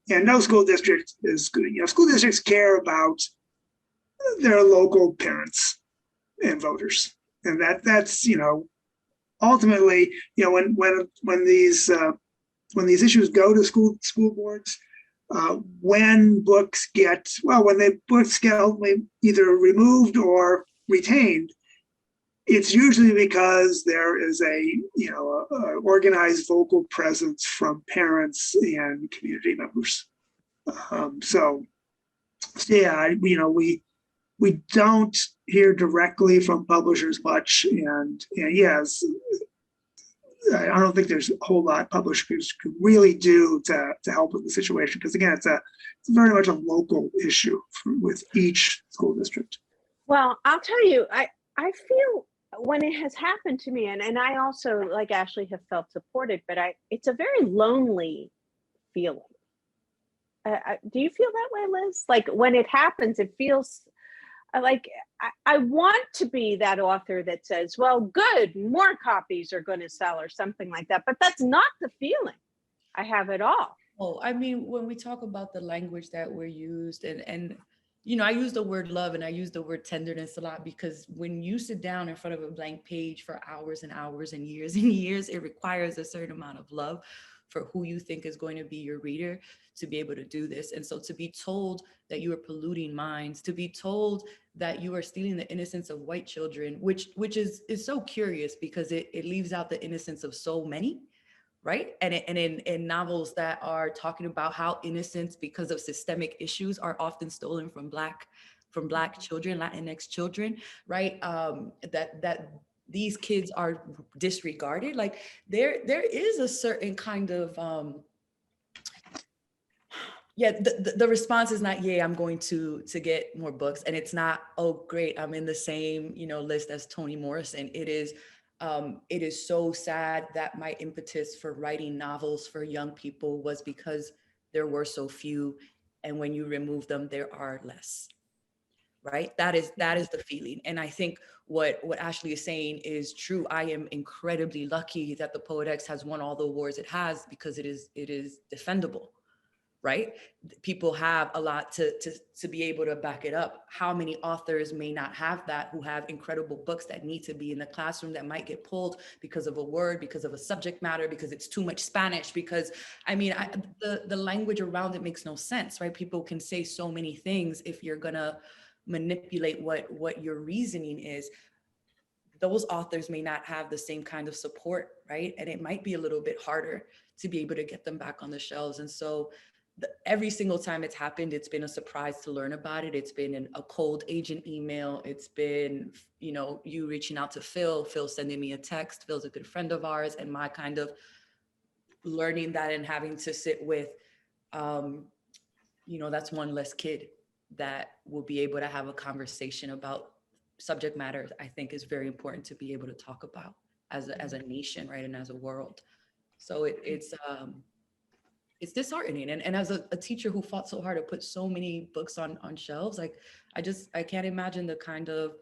S3: And no school district is good. School districts care about their local parents and voters, and that's ultimately, when these issues go to school boards, when books get either removed or retained, it's usually because there is a organized vocal presence from parents and community members. So yeah, we don't hear directly from publishers much, and yes, I don't think there's a whole lot publishers could really do to help with the situation, because again, it's very much a local issue with each school district.
S2: Well, I'll tell you, I feel when it has happened to me, and I also, like Ashley, have felt supported, but it's a very lonely feeling. Do you feel that way, Liz? Like when it happens, it feels like I want to be that author that says, well, good, more copies are going to sell or something like that. But that's not the feeling I have at all.
S4: Oh, I mean, when we talk about the language that we're used, and I use the word love and I use the word tenderness a lot, because when you sit down in front of a blank page for hours and hours and years, it requires a certain amount of love for who you think is going to be your reader to be able to do this. And so to be told that you are polluting minds, to be told that you are stealing the innocence of white children, which is so curious, because it leaves out the innocence of so many, right? And in novels that are talking about how innocence, because of systemic issues, are often stolen from Black children, Latinx children, right? That these kids are disregarded. Like there is a certain kind of the response is not, I'm going to get more books, and it's not, oh great, I'm in the same list as Toni Morrison. It is so sad that my impetus for writing novels for young people was because there were so few, and when you remove them, there are less. Right? That is the feeling. And I think what Ashley is saying is true. I am incredibly lucky that the Poet-X has won all the awards it has, because it is defendable, right? People have a lot to be able to back it up. How many authors may not have that, who have incredible books that need to be in the classroom, that might get pulled because of a word, because of a subject matter, because it's too much Spanish, because the language around it makes no sense, right? People can say so many things if you're gonna manipulate what your reasoning is. Those authors may not have the same kind of support, right? And it might be a little bit harder to be able to get them back on the shelves. And so every single time it's happened, it's been a surprise to learn about it. It's been a cold agent email. It's been, you reaching out to Phil sending me a text. Phil's a good friend of ours, and my kind of learning that and having to sit with, that's one less kid that will be able to have a conversation about subject matter. I think is very important to be able to talk about as a nation, right, and as a world. So it's disheartening. And as a teacher who fought so hard to put so many books on shelves, like I can't imagine the kind of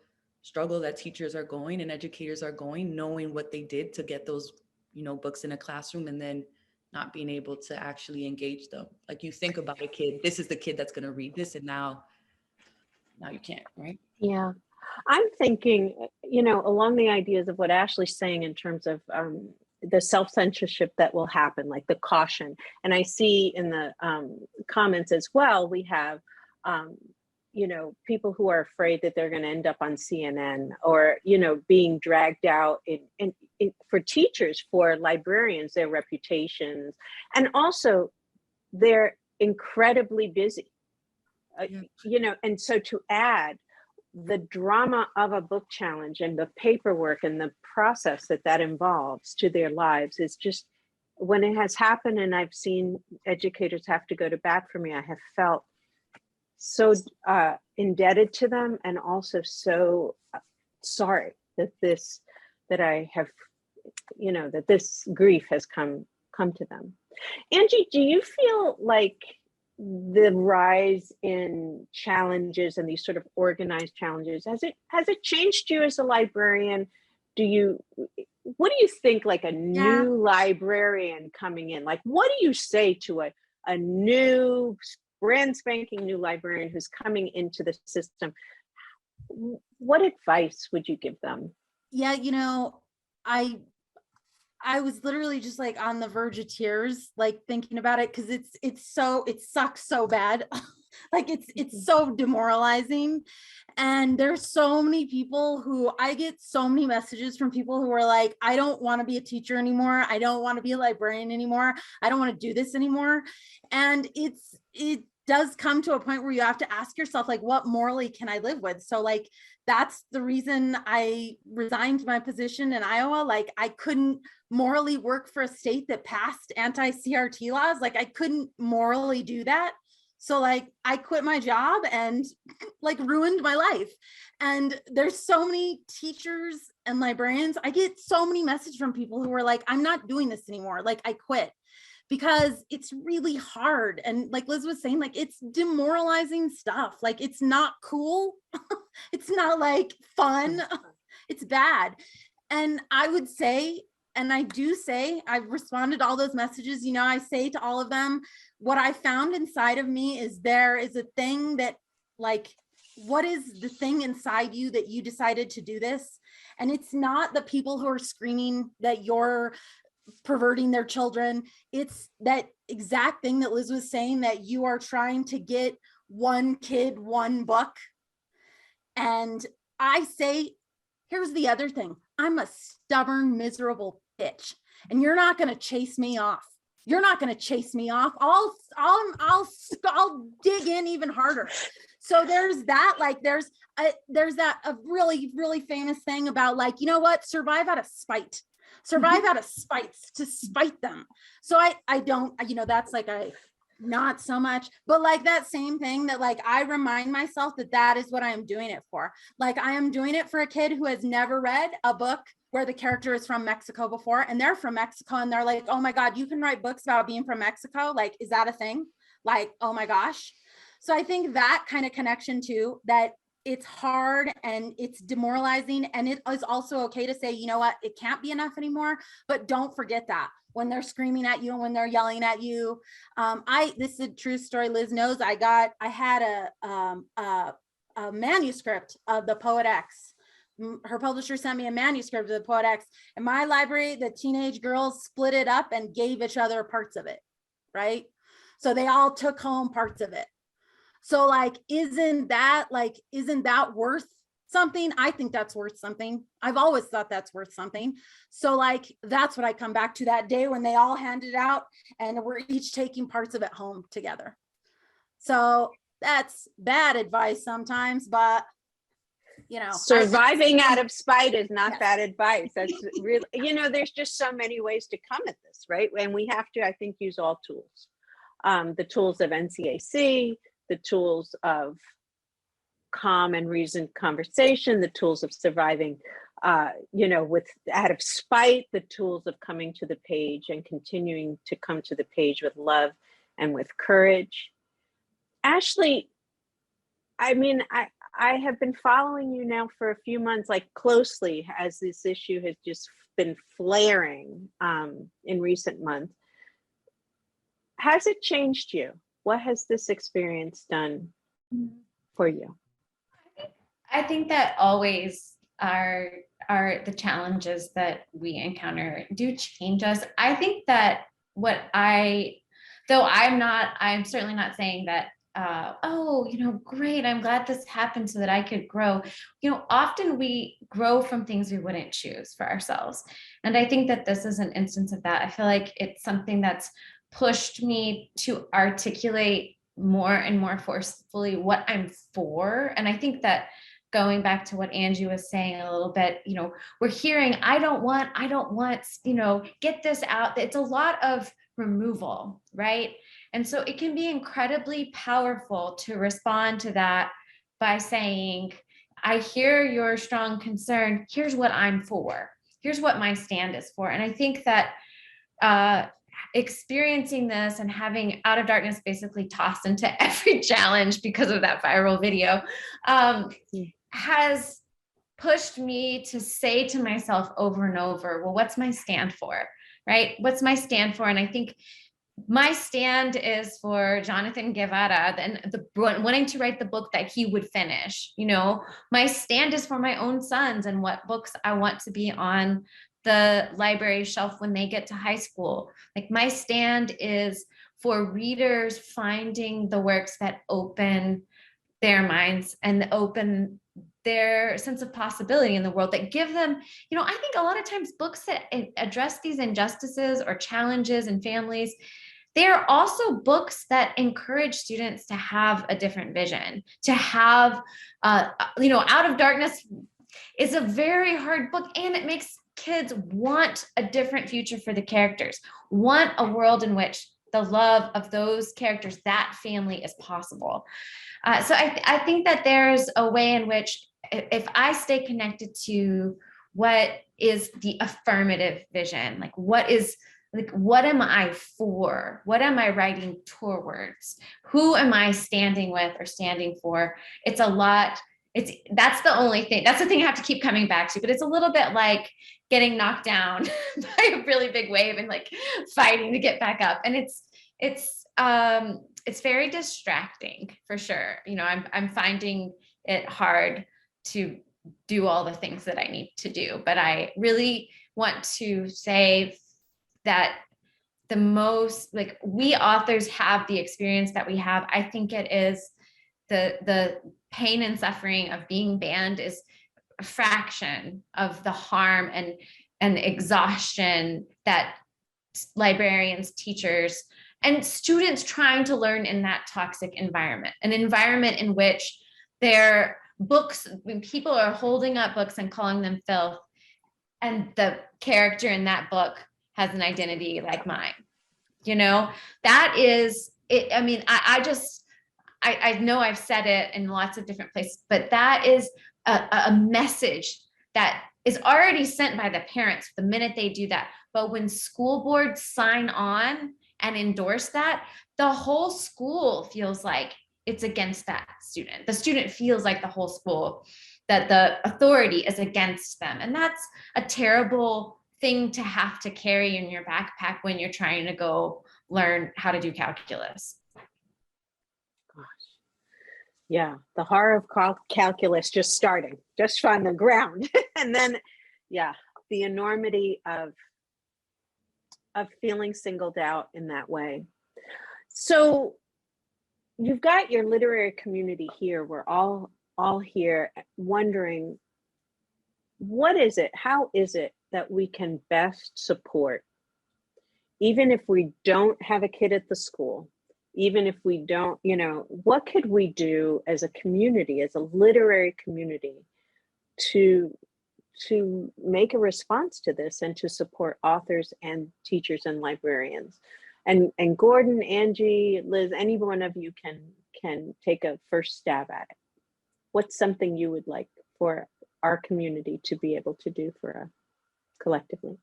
S4: struggle that teachers are going and educators are going, knowing what they did to get those books in a classroom, and then not being able to actually engage them. Like you think about a kid, this is the kid that's going to read this, and now you can't, right?
S2: Yeah. I'm thinking, along the ideas of what Ashley's saying in terms of the self-censorship that will happen, like the caution. And I see in the comments as well, we have, people who are afraid that they're going to end up on CNN, or, being dragged out in for teachers, for librarians, their reputations, and also they're incredibly busy, and so to add the drama of a book challenge and the paperwork and the process that involves to their lives is just, when it has happened and I've seen educators have to go to bat for me, I have felt so indebted to them, and also so sorry that this grief has come to them. Angie, do you feel like the rise in challenges and these sort of organized challenges, has it changed you as a librarian? what do you think, like a new librarian coming in, like what do you say to a new, brand spanking new librarian who's coming into the system? What advice would you give them?
S6: Yeah, I was literally just like on the verge of tears, like thinking about it, because it sucks so bad. Like it's so demoralizing. And there's so many people who I get so many messages from people who are like, I don't want to be a teacher anymore. I don't want to be a librarian anymore. I don't want to do this anymore. And it does come to a point where you have to ask yourself, like, what morally can I live with? So like, that's the reason I resigned my position in Iowa. Like I couldn't morally work for a state that passed anti-CRT laws. Like I couldn't morally do that. So like I quit my job and like ruined my life. And there's so many teachers and librarians. I get so many messages from people who are like, I'm not doing this anymore. Like I quit, because it's really hard. And like Liz was saying, like it's demoralizing stuff. Like it's not cool. It's not like fun. It's bad. And I would say, and I do say, I've responded to all those messages, I say to all of them, what I found inside of me is there is a thing that, like, what is the thing inside you that you decided to do this? And it's not the people who are screaming that you're perverting their children. It's that exact thing that Liz was saying, that you are trying to get one kid, one book. And I say, here's the other thing. I'm a stubborn, miserable bitch, and you're not going to chase me off. You're not going to chase me off. I'll dig in even harder. So there's that, like, there's that a really, really famous thing about, like, survive out of spite. Survive out of spite, to spite them. So I don't, that's like not so much, but like that same thing that like I remind myself that is what I am doing it for. Like I am doing it for a kid who has never read a book where the character is from Mexico before, and they're from Mexico, and they're like, oh my God, you can write books about being from Mexico. Like, is that a thing? Like, oh my gosh. So I think that kind of connection too, that it's hard and it's demoralizing, and it is also okay to say, you know what, it can't be enough anymore, but don't forget that when they're screaming at you and when they're yelling at you. This is a true story. Liz knows I had a manuscript of the Poet X. Her publisher sent me a manuscript of the Poet X. In my library, the teenage girls split it up and gave each other parts of it, right? So they all took home parts of it. So like, isn't that worth something? I think that's worth something. I've always thought that's worth something. So like, that's what I come back to, that day when they all handed out and we're each taking parts of it home together. So that's bad advice sometimes, but
S2: surviving out of spite is not bad advice. That's really, there's just so many ways to come at this, right? And we have to, I think, use all tools. The tools of NCAC, the tools of calm and reasoned conversation, the tools of surviving, with out of spite, the tools of coming to the page and continuing to come to the page with love and with courage. Ashley, I mean, I have been following you now for a few months, like closely, as this issue has just been flaring in recent months. Has it changed you? What has this experience done for you?
S5: I think that always are the challenges that we encounter do change us. I think that I'm certainly not saying that, great, I'm glad this happened so that I could grow. Often we grow from things we wouldn't choose for ourselves. And I think that this is an instance of that. I feel like it's something that's pushed me to articulate more and more forcefully what I'm for. And I think that going back to what Angie was saying a little bit, we're hearing, I don't want, get this out. It's a lot of removal, right? And so it can be incredibly powerful to respond to that by saying, I hear your strong concern. Here's what I'm for. Here's what my stand is for. And I think that experiencing this and having Out of Darkness basically tossed into every challenge because of that viral video has pushed me to say to myself over and over, well, what's my stand for, right? What's my stand for? And I think my stand is for Jonathan Guevara, and wanting to write the book that he would finish. You know, my stand is for my own sons and what books I want to be on the library shelf when they get to high school. Like, my stand is for readers finding the works that open their minds and open their sense of possibility in the world, that give them, you know, I think a lot of times books that address these injustices or challenges in families, they are also books that encourage students to have a different vision, to have, you know, Out of Darkness is a very hard book, and it makes kids want a different future for the characters, want a world in which the love of those characters, that family, is possible. So I think that there's a way in which, if I stay connected to what is the affirmative vision, like what am I for? What am I writing towards? Who am I standing with or standing for? It's a lot. That's the only thing. That's the thing I have to keep coming back to, but it's a little bit like getting knocked down by a really big wave and like fighting to get back up. And it's very distracting for sure. You know, I'm finding it hard to do all the things that I need to do, but I really want to say that the most, like, we authors have the experience that we have. I think it is the pain and suffering of being banned is a fraction of the harm and exhaustion that librarians, teachers, and students trying to learn in that toxic environment, an environment in which their books, when people are holding up books and calling them filth, and the character in that book has an identity like mine, you know, that is it. I mean, I know I've said it in lots of different places, but that is a message that is already sent by the parents the minute they do that. But when school boards sign on and endorse that, the whole school feels like it's against that student. The student feels like the whole school, that the authority is against them. And that's a terrible thing to have to carry in your backpack when you're trying to go learn how to do calculus.
S2: Gosh. Yeah, the horror of calculus just starting, just on the ground. And then, yeah, the enormity of feeling singled out in that way. So you've got your literary community here. We're all here wondering, what is it, how is it that we can best support, even if we don't have a kid at the school, even if we don't, you know, what could we do as a community, as a literary community, to make a response to this and to support authors and teachers and librarians? And Gordon, Angie, Liz, any one of you can take a first stab at it. What's something you would like for our community to be able to do for us collectively?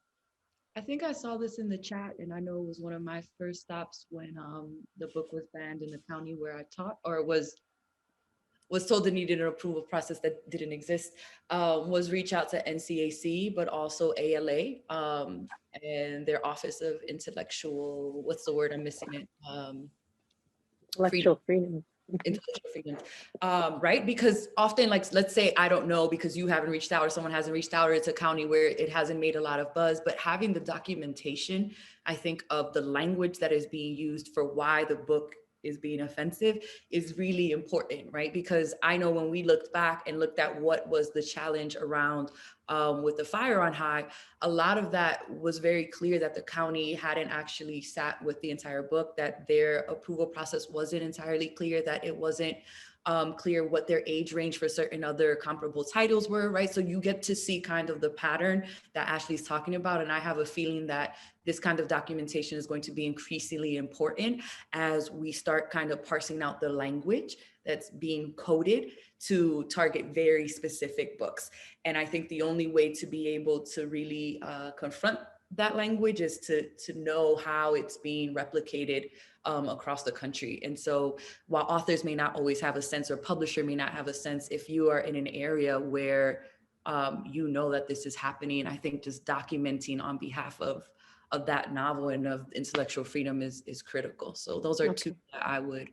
S4: I think I saw this in the chat, and I know it was one of my first stops when the book was banned in the county where I taught, or was told it needed an approval process that didn't exist, was reach out to NCAC, but also ALA, and their Office of Intellectual, what's the word I'm missing it?
S2: Intellectual freedom.
S4: Intellectual freedom, right? Because often, like, let's say I don't know because you haven't reached out or someone hasn't reached out, or it's a county where it hasn't made a lot of buzz, but having the documentation, I think, of the language that is being used for why the book is being offensive is really important, right? Because I know when we looked back and looked at what was the challenge around with the fire on High, a lot of that was very clear that the county hadn't actually sat with the entire book, that their approval process wasn't entirely clear, that it wasn't clear what their age range for certain other comparable titles were, right? So you get to see kind of the pattern that Ashley's talking about. And I have a feeling that this kind of documentation is going to be increasingly important as we start kind of parsing out the language that's being coded to target very specific books. And I think the only way to be able to really confront that language is to know how it's being replicated across the country. And so while authors may not always have a sense, or publisher may not have a sense, if you are in an area where you know that this is happening. I think just documenting on behalf of that novel and of intellectual freedom is critical. So those are two that I would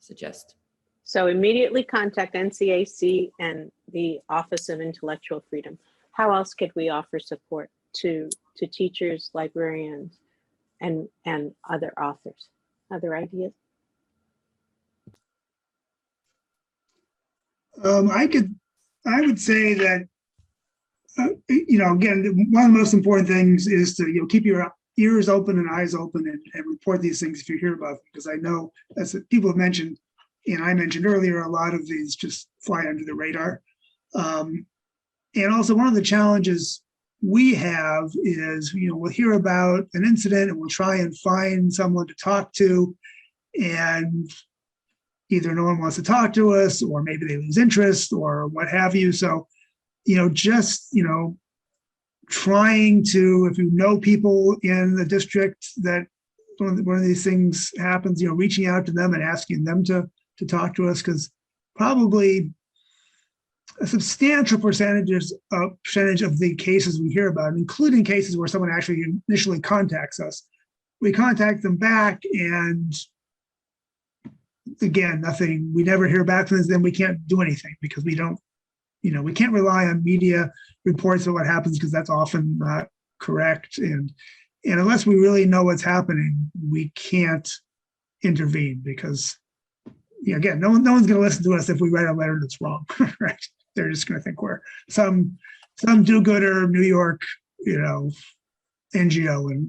S4: suggest.
S2: So immediately contact NCAC and the Office of Intellectual Freedom. How else could we offer support to teachers, librarians, and other authors? Other ideas?
S3: I would say that, again, one of the most important things is to, keep your ears open and eyes open and report these things if you hear about them. Because I know, as people have mentioned, and I mentioned earlier, a lot of these just fly under the radar. And also one of the challenges we have is, we'll hear about an incident and we'll try and find someone to talk to, and either no one wants to talk to us, or maybe they lose interest or what have you. So, trying to, if you know people in the district that one of these things happens, reaching out to them and asking them to talk to us, because probably a substantial percentage of the cases we hear about, including cases where someone actually initially contacts us, we contact them back, and again, nothing, we never hear back from them, then we can't do anything because we don't, we can't rely on media reports of what happens, because that's often not correct. And unless we really know what's happening, we can't intervene, because again, no one's going to listen to us if we write a letter that's wrong, right? They're just going to think we're some do-gooder New York, NGO, and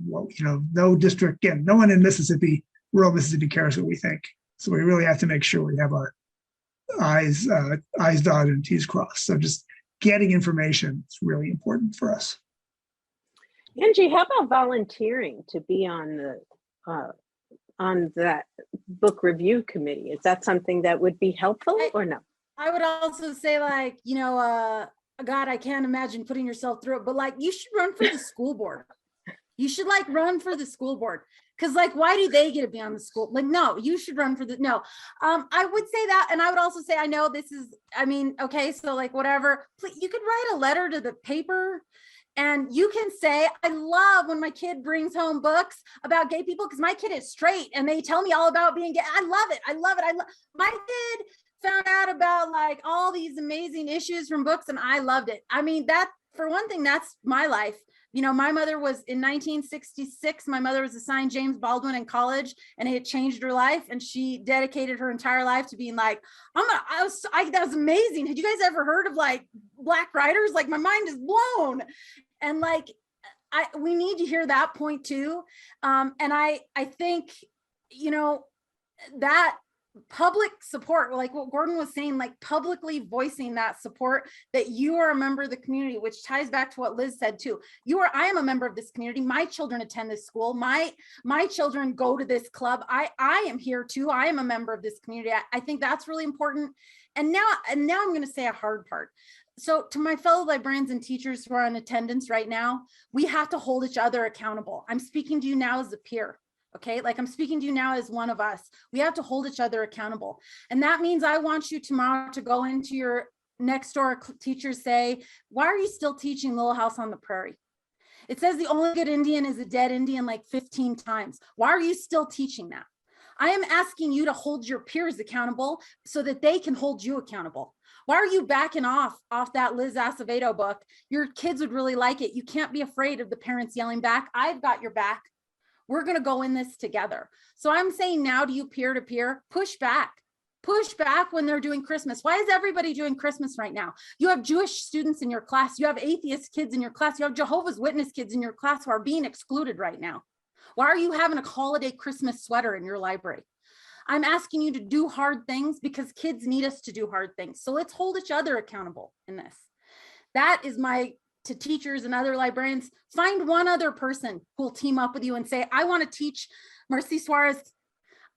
S3: no district, again, no one in Mississippi, rural Mississippi, cares what we think. So we really have to make sure we have our I's dotted and T's crossed. So just getting information is really important for us.
S2: Angie, how about volunteering to be on that book review committee? Is that something that would be helpful or no?
S6: I would also say, God, I can't imagine putting yourself through it, but you should run for the school board. You should run for the school board. Because why do they get to be on the school? No, you should run for I would say that. And I would also say, I know this is, okay, so whatever, please, you could write a letter to the paper, and you can say, I love when my kid brings home books about gay people, because my kid is straight and they tell me all about being gay. I love it. My kid found out about all these amazing issues from books, and I loved it. That, for one thing, that's my life. My mother was, in 1966, my mother was assigned James Baldwin in college, and it changed her life. And she dedicated her entire life to being that was amazing. Had you guys ever heard of Black writers? My mind is blown. And we need to hear that point too. And I think, that public support, what Gordon was saying, publicly voicing that support, that you are a member of the community, which ties back to what Liz said too. I am a member of this community. My children attend this school. My children go to this club. I am here too. I am a member of this community. I think that's really important. And now I'm going to say a hard part. So to my fellow librarians and teachers who are in attendance right now, we have to hold each other accountable. I'm speaking to you now as a peer. Okay, I'm speaking to you now as one of us. We have to hold each other accountable. And that means I want you tomorrow to go into your next door teachers, say, why are you still teaching Little House on the Prairie? It says the only good Indian is a dead Indian 15 times. Why are you still teaching that? I am asking you to hold your peers accountable so that they can hold you accountable. Why are you backing off that Liz Acevedo book? Your kids would really like it. You can't be afraid of the parents yelling back. I've got your back. We're going to go in this together. So I'm saying now to you, peer-to-peer, push back when they're doing Christmas. Why is everybody doing Christmas right now? You have Jewish students in your class. You have atheist kids in your class. You have Jehovah's Witness kids in your class who are being excluded right now. Why are you having a holiday Christmas sweater in your library? I'm asking you to do hard things because kids need us to do hard things. So let's hold each other accountable in this. That is to teachers and other librarians. Find one other person who will team up with you and say, I want to teach Mercy Suarez.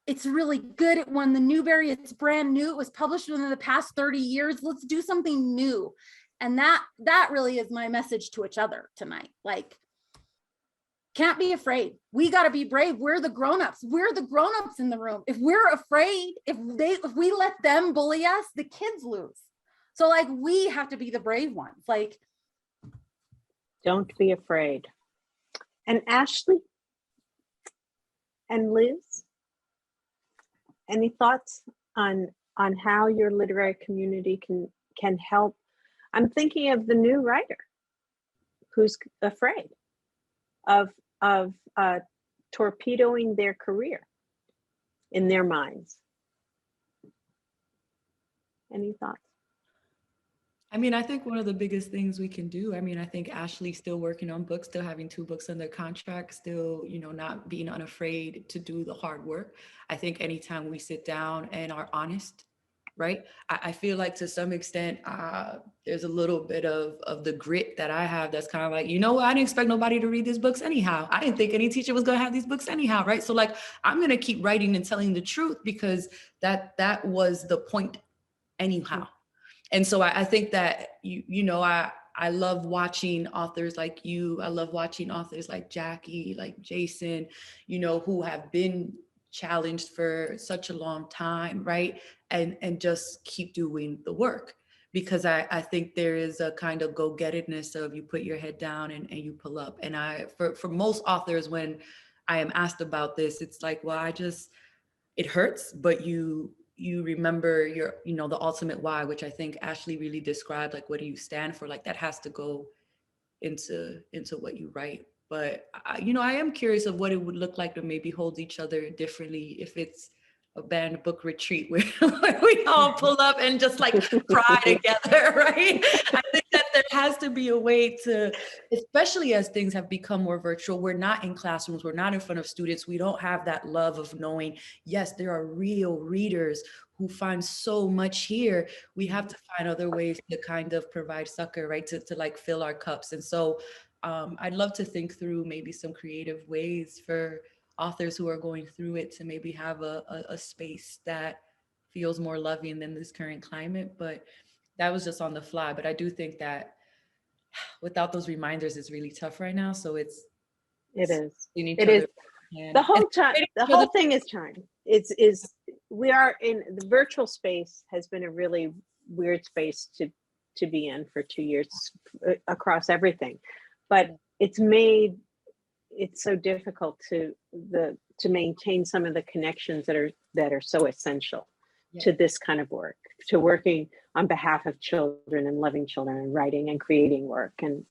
S6: It's really good. It won the Newbery. It's brand new. It was published within the past 30 years. Let's do something new. And that really is my message to each other tonight. Can't be afraid. We got to be brave. We're the grownups. We're the grownups in the room. If we're afraid, if we let them bully us, the kids lose. So like, we have to be the brave ones. Like,
S2: Don't be afraid. And Ashley and Liz, any thoughts on how your literary community can help? I'm thinking of the new writer who's afraid of torpedoing their career in their minds. Any thoughts?
S4: I mean, I think one of the biggest things we can do, I mean, I think Ashley's still working on books, still having 2 books under contract, still, you know, not being unafraid to do the hard work. I think anytime we sit down and are honest, right? I feel like to some extent, there's a little bit of the grit that I have that's kind of like, you know what, I didn't expect nobody to read these books anyhow. I didn't think any teacher was gonna have these books anyhow, right? So like, I'm gonna keep writing and telling the truth because that was the point anyhow. And so I think that, you know, I love watching authors like you. I love watching authors like Jackie, like Jason, you know, who have been challenged for such a long time, right? And just keep doing the work. Because I think there is a kind of go-get-itness of you put your head down and you pull up. And for most authors, when I am asked about this, it's like, well, it hurts, but you remember your, you know, the ultimate why, which I think Ashley really described, like, what do you stand for? Like that has to go into what you write. But you know, I am curious of what it would look like to maybe hold each other differently if it's a banned book retreat where we all pull up and just like cry together, right? I think that there has to be a way to, especially as things have become more virtual, we're not in classrooms, we're not in front of students, we don't have that love of knowing, yes, there are real readers who find so much here. We have to find other ways to kind of provide succor, right? To like fill our cups. And so I'd love to think through maybe some creative ways for authors who are going through it to maybe have a space that feels more loving than this current climate. But that was just on the fly. But I do think that without those reminders, it's really tough right now. So it is.
S2: The whole time, the whole thing is time. We are in the virtual space has been a really weird space to be in for 2 years across everything. But it's made it so difficult to maintain some of the connections that are so essential to this kind of work, to working on behalf of children and loving children and writing and creating work and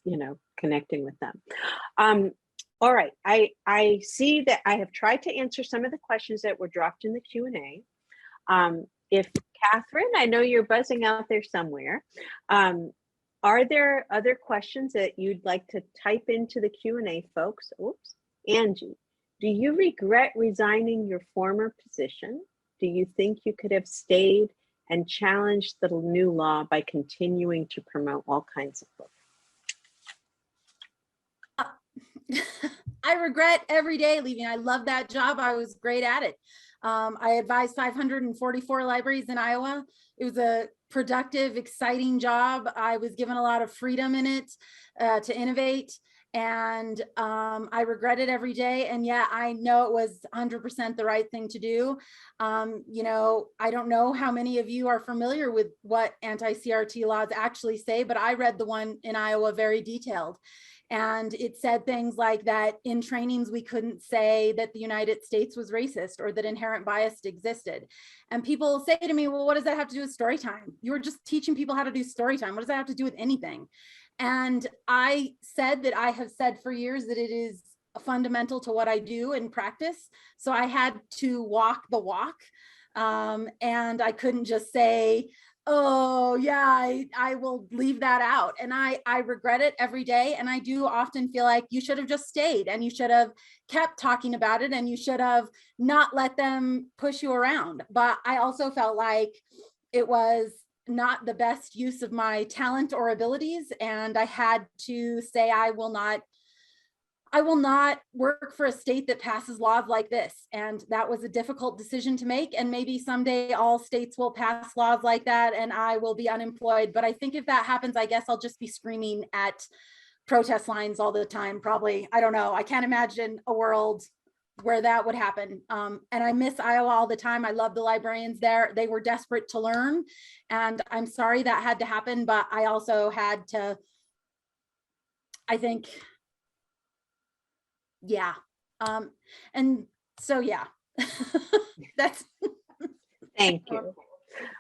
S2: you know, connecting with them. All right, I see that I have tried to answer some of the questions that were dropped in the Q&A. If Catherine, I know you're buzzing out there somewhere. Are there other questions that you'd like to type into the Q&A, folks? Oops. Angie, do you regret resigning your former position? Do you think you could have stayed and challenged the new law by continuing to promote all kinds of books?
S6: I regret every day leaving. I love that job. I was great at it. I advised 544 libraries in Iowa. It was a productive, exciting job. I was given a lot of freedom in it to innovate, and I regret it every day. And yeah, I know it was 100% the right thing to do. You know, I don't know how many of you are familiar with what anti-CRT laws actually say, but I read the one in Iowa very detailed. And it said things like that in trainings, we couldn't say that the United States was racist or that inherent bias existed. And people say to me, well, what does that have to do with story time? You were just teaching people how to do story time. What does that have to do with anything? And I said that I have said for years that it is fundamental to what I do in practice. So I had to walk the walk. And I couldn't just say, oh yeah, I will leave that out. And I regret it every day. And I do often feel like you should have just stayed and you should have kept talking about it and you should have not let them push you around. But I also felt like it was not the best use of my talent or abilities. And I had to say, I will not work for a state that passes laws like this. And that was a difficult decision to make. And maybe someday all states will pass laws like that and I will be unemployed. But I think if that happens, I guess I'll just be screaming at protest lines all the time, probably. I don't know. I can't imagine a world where that would happen. And I miss Iowa all the time. I love the librarians there. They were desperate to learn. And I'm sorry that had to happen, but I also had to, I think, yeah. And so, yeah, that's.
S2: Thank you.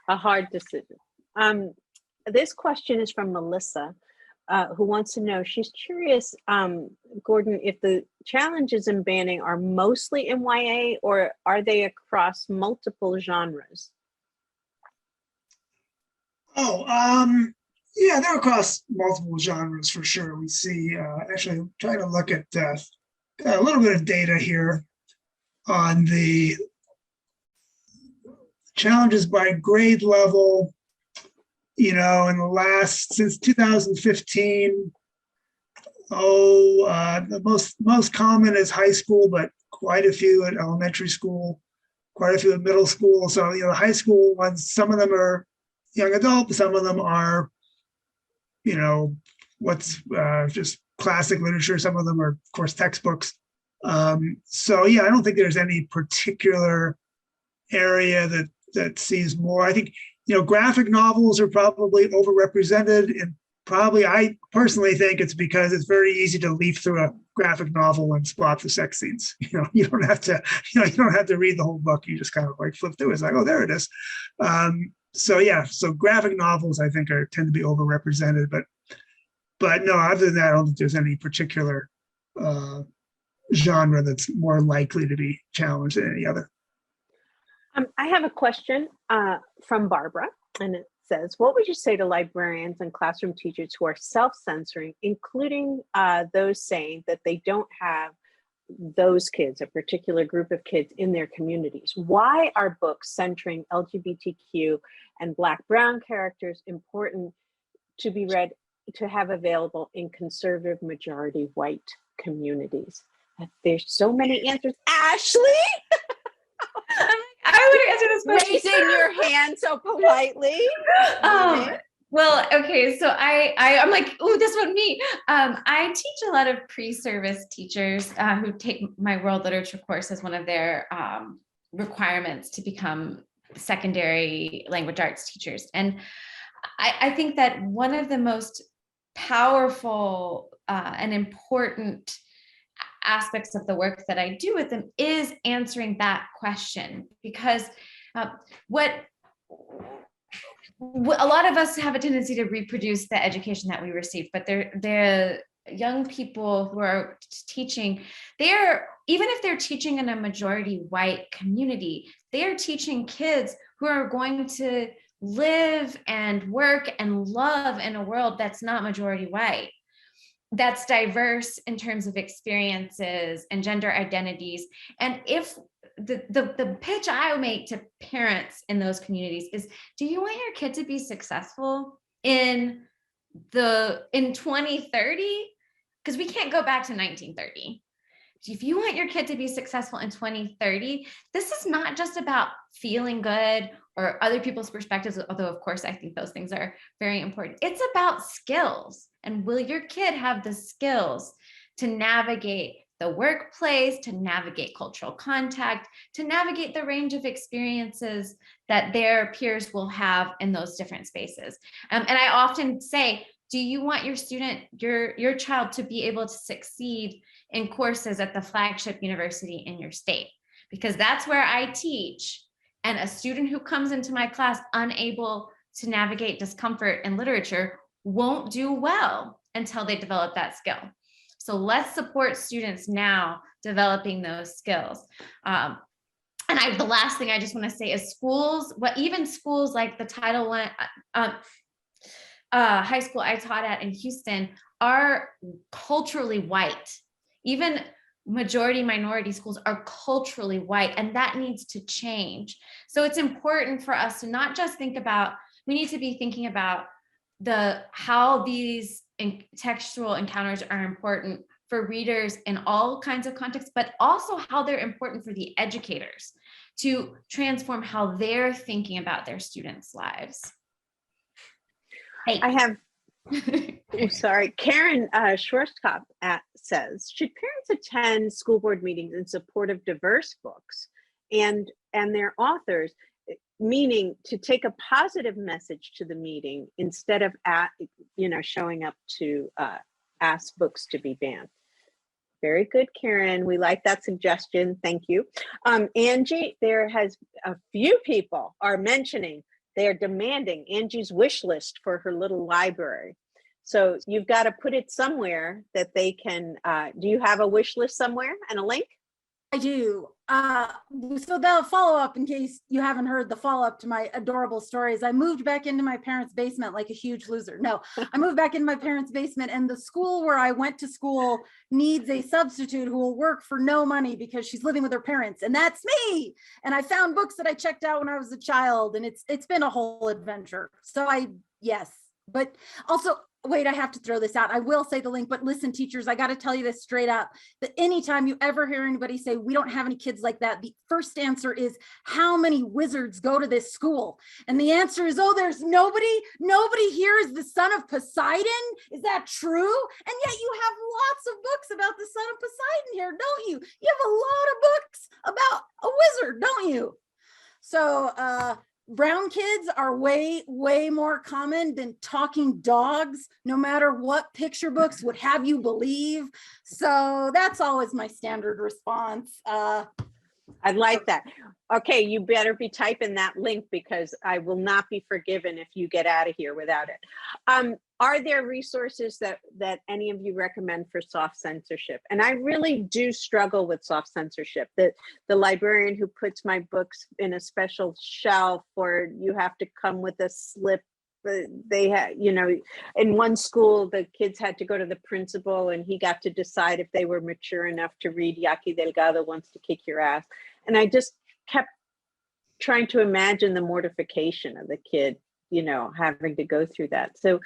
S2: A hard decision. This question is from Melissa, who wants to know, she's curious, Gordon, if the challenges in banning are mostly in YA or are they across multiple genres?
S3: Oh, yeah, they're across multiple genres for sure. We see, actually, I'm trying to look at a little bit of data here on the challenges by grade level. You know, in the last, since 2015, the most common is high school, but quite a few at elementary school, quite a few at middle school. So, you know, the high school ones, some of them are young adult, some of them are, you know, what's just classic literature. Some of them are, of course, textbooks. So, yeah, I don't think there's any particular area that sees more. I think, you know, graphic novels are probably overrepresented, and probably, I personally think it's because it's very easy to leaf through a graphic novel and spot the sex scenes. You know, you don't have to read the whole book. You just kind of like flip through it. It's like, oh, there it is. So yeah, so graphic novels I think tend to be overrepresented, but no, other than that, I don't think there's any particular genre that's more likely to be challenged than any other.
S2: I have a question from Barbara, and it says, what would you say to librarians and classroom teachers who are self-censoring, including those saying that they don't have those kids, a particular group of kids in their communities? Why are books centering LGBTQ and Black/Brown characters important to be read, to have available in conservative majority white communities? There's so many answers. Ashley?
S5: I would answer this question.
S2: Raising your hand so politely.
S5: Well, okay, so I'm like, oh, this one me. I teach a lot of pre-service teachers who take my world literature course as one of their requirements to become secondary language arts teachers. And I think that one of the most powerful and important aspects of the work that I do with them is answering that question, because what a lot of us have a tendency to reproduce the education that we receive, but they're young people who are teaching, even if they're teaching in a majority white community, they are teaching kids who are going to live and work and love in a world that's not majority white, that's diverse in terms of experiences and gender identities. And if the pitch I make to parents in those communities is, do you want your kid to be successful in 2030? Because we can't go back to 1930. If you want your kid to be successful in 2030, this is not just about feeling good or other people's perspectives, although of course I think those things are very important. It's about skills. And will your kid have the skills to navigate the workplace, to navigate cultural contact, to navigate the range of experiences that their peers will have in those different spaces? And I often say, do you want your student, your child, to be able to succeed in courses at the flagship university in your state? Because that's where I teach. And a student who comes into my class unable to navigate discomfort in literature won't do well until they develop that skill. So let's support students now developing those skills. And the last thing I just want to say is schools, even schools like the Title I high school I taught at in Houston are culturally white. Even majority minority schools are culturally white, and that needs to change. So it's important for us to not just think about, we need to be thinking about how these textual encounters are important for readers in all kinds of contexts, but also how they're important for the educators to transform how they're thinking about their students' lives. Hey.
S2: I have, sorry, Karen Schwarzkopf says, should parents attend school board meetings in support of diverse books and their authors, meaning to take a positive message to the meeting instead of showing up to ask books to be banned? Very good, Karen. We like that suggestion. Thank you. Angie, there has a few people are mentioning, they are demanding Angie's wish list for her little library. So you've got to put it somewhere that they can, do you have a wish list somewhere and a link?
S6: I do. So the follow-up, in case you haven't heard the follow-up to my adorable stories, I moved back into my parents' basement like a huge loser. No, I moved back into my parents' basement, and the school where I went to school needs a substitute who will work for no money because she's living with her parents, and that's me. And I found books that I checked out when I was a child, and it's been a whole adventure. So yes, but also, wait, I have to throw this out. I will say the link, but listen, teachers, I got to tell you this straight up, that anytime you ever hear anybody say, we don't have any kids like that, the first answer is, how many wizards go to this school? And the answer is, oh, there's nobody here is the son of Poseidon. Is that true? And yet you have lots of books about the son of Poseidon here, don't you? You have a lot of books about a wizard, don't you? So, brown kids are way more common than talking dogs, no matter what picture books would have you believe. So that's always my standard response.
S2: I like that. Okay, you better be typing that link because I will not be forgiven if you get out of here without it. Are there resources that any of you recommend for soft censorship? And I really do struggle with soft censorship. The librarian who puts my books in a special shelf, or you have to come with a slip. They had, in one school, the kids had to go to the principal and he got to decide if they were mature enough to read Yaqui Delgado Wants to Kick Your Ass. And I just kept trying to imagine the mortification of the kid, having to go through that. So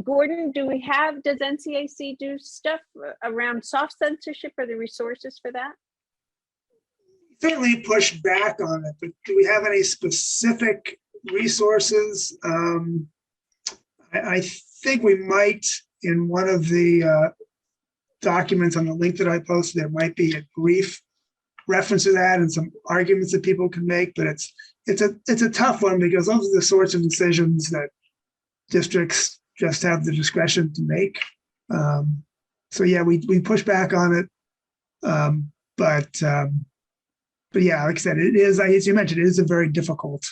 S2: Gordon, does NCAC do stuff around soft censorship, or the resources for that?
S3: Certainly push back on it, but do we have any specific resources? I think we might, in one of the documents on the link that I posted, there might be a brief reference to that and some arguments that people can make, but it's a tough one because those are the sorts of decisions that districts just have the discretion to make. So yeah, we push back on it, but yeah, like I said, it is, as you mentioned, it is a very difficult.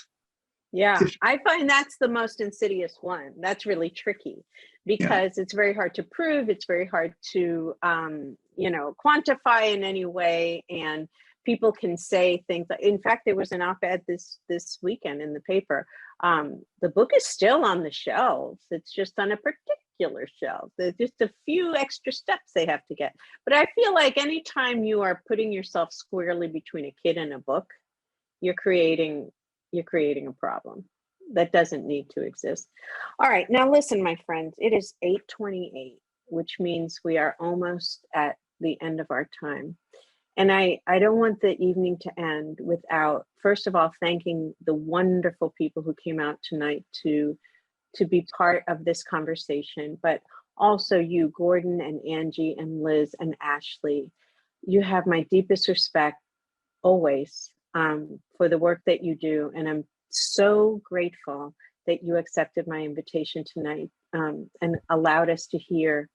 S2: Yeah, I find that's the most insidious one. That's really tricky because it's very hard to prove. It's very hard to, quantify in any way. And people can say things. In fact, there was an op-ed this weekend in the paper. The book is still on the shelves. It's just on a particular shelf. There's just a few extra steps they have to get. But I feel like anytime you are putting yourself squarely between a kid and a book, you're creating a problem that doesn't need to exist. All right, now listen, my friends, it is 8:28, which means we are almost at the end of our time. And I don't want the evening to end without, first of all, thanking the wonderful people who came out tonight to be part of this conversation, but also you, Gordon and Angie and Liz and Ashley. You have my deepest respect always for the work that you do. And I'm so grateful that you accepted my invitation tonight and allowed us to hear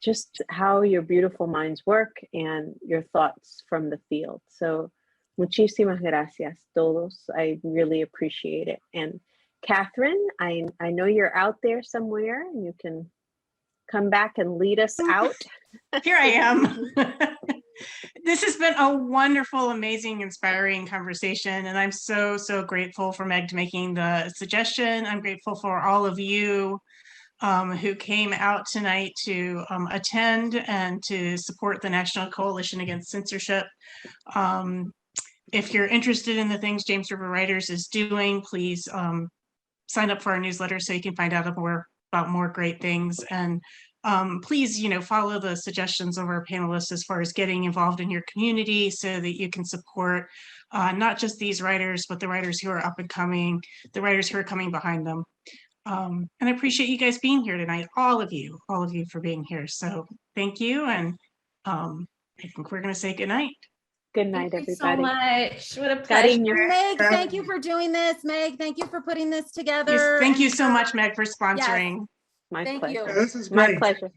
S2: just how your beautiful minds work and your thoughts from the field. So muchísimas gracias todos. I really appreciate it. And Catherine, I know you're out there somewhere and you can come back and lead us out.
S1: Here I am. This has been a wonderful, amazing, inspiring conversation. And I'm so, so grateful for Meg making the suggestion. I'm grateful for all of you who came out tonight to attend and to support the National Coalition Against Censorship. If you're interested in the things James River Writers is doing, please sign up for our newsletter so you can find out about more great things. And please, follow the suggestions of our panelists as far as getting involved in your community so that you can support not just these writers, but the writers who are up and coming, the writers who are coming behind them. And I appreciate you guys being here tonight, all of you for being here. So thank you. And I think we're going to say goodnight.
S2: Good night,
S5: Thank you
S2: everybody.
S5: so much. What a
S2: Got
S5: pleasure.
S2: in your-
S6: Meg, thank you for doing this. Meg, thank you for putting this together.
S1: Yes, thank you
S6: and
S1: so
S6: for-
S1: much, Meg, for sponsoring.
S2: My
S6: Thank
S2: pleasure.
S6: you.
S3: Yeah, this is
S2: My
S3: great.
S2: pleasure.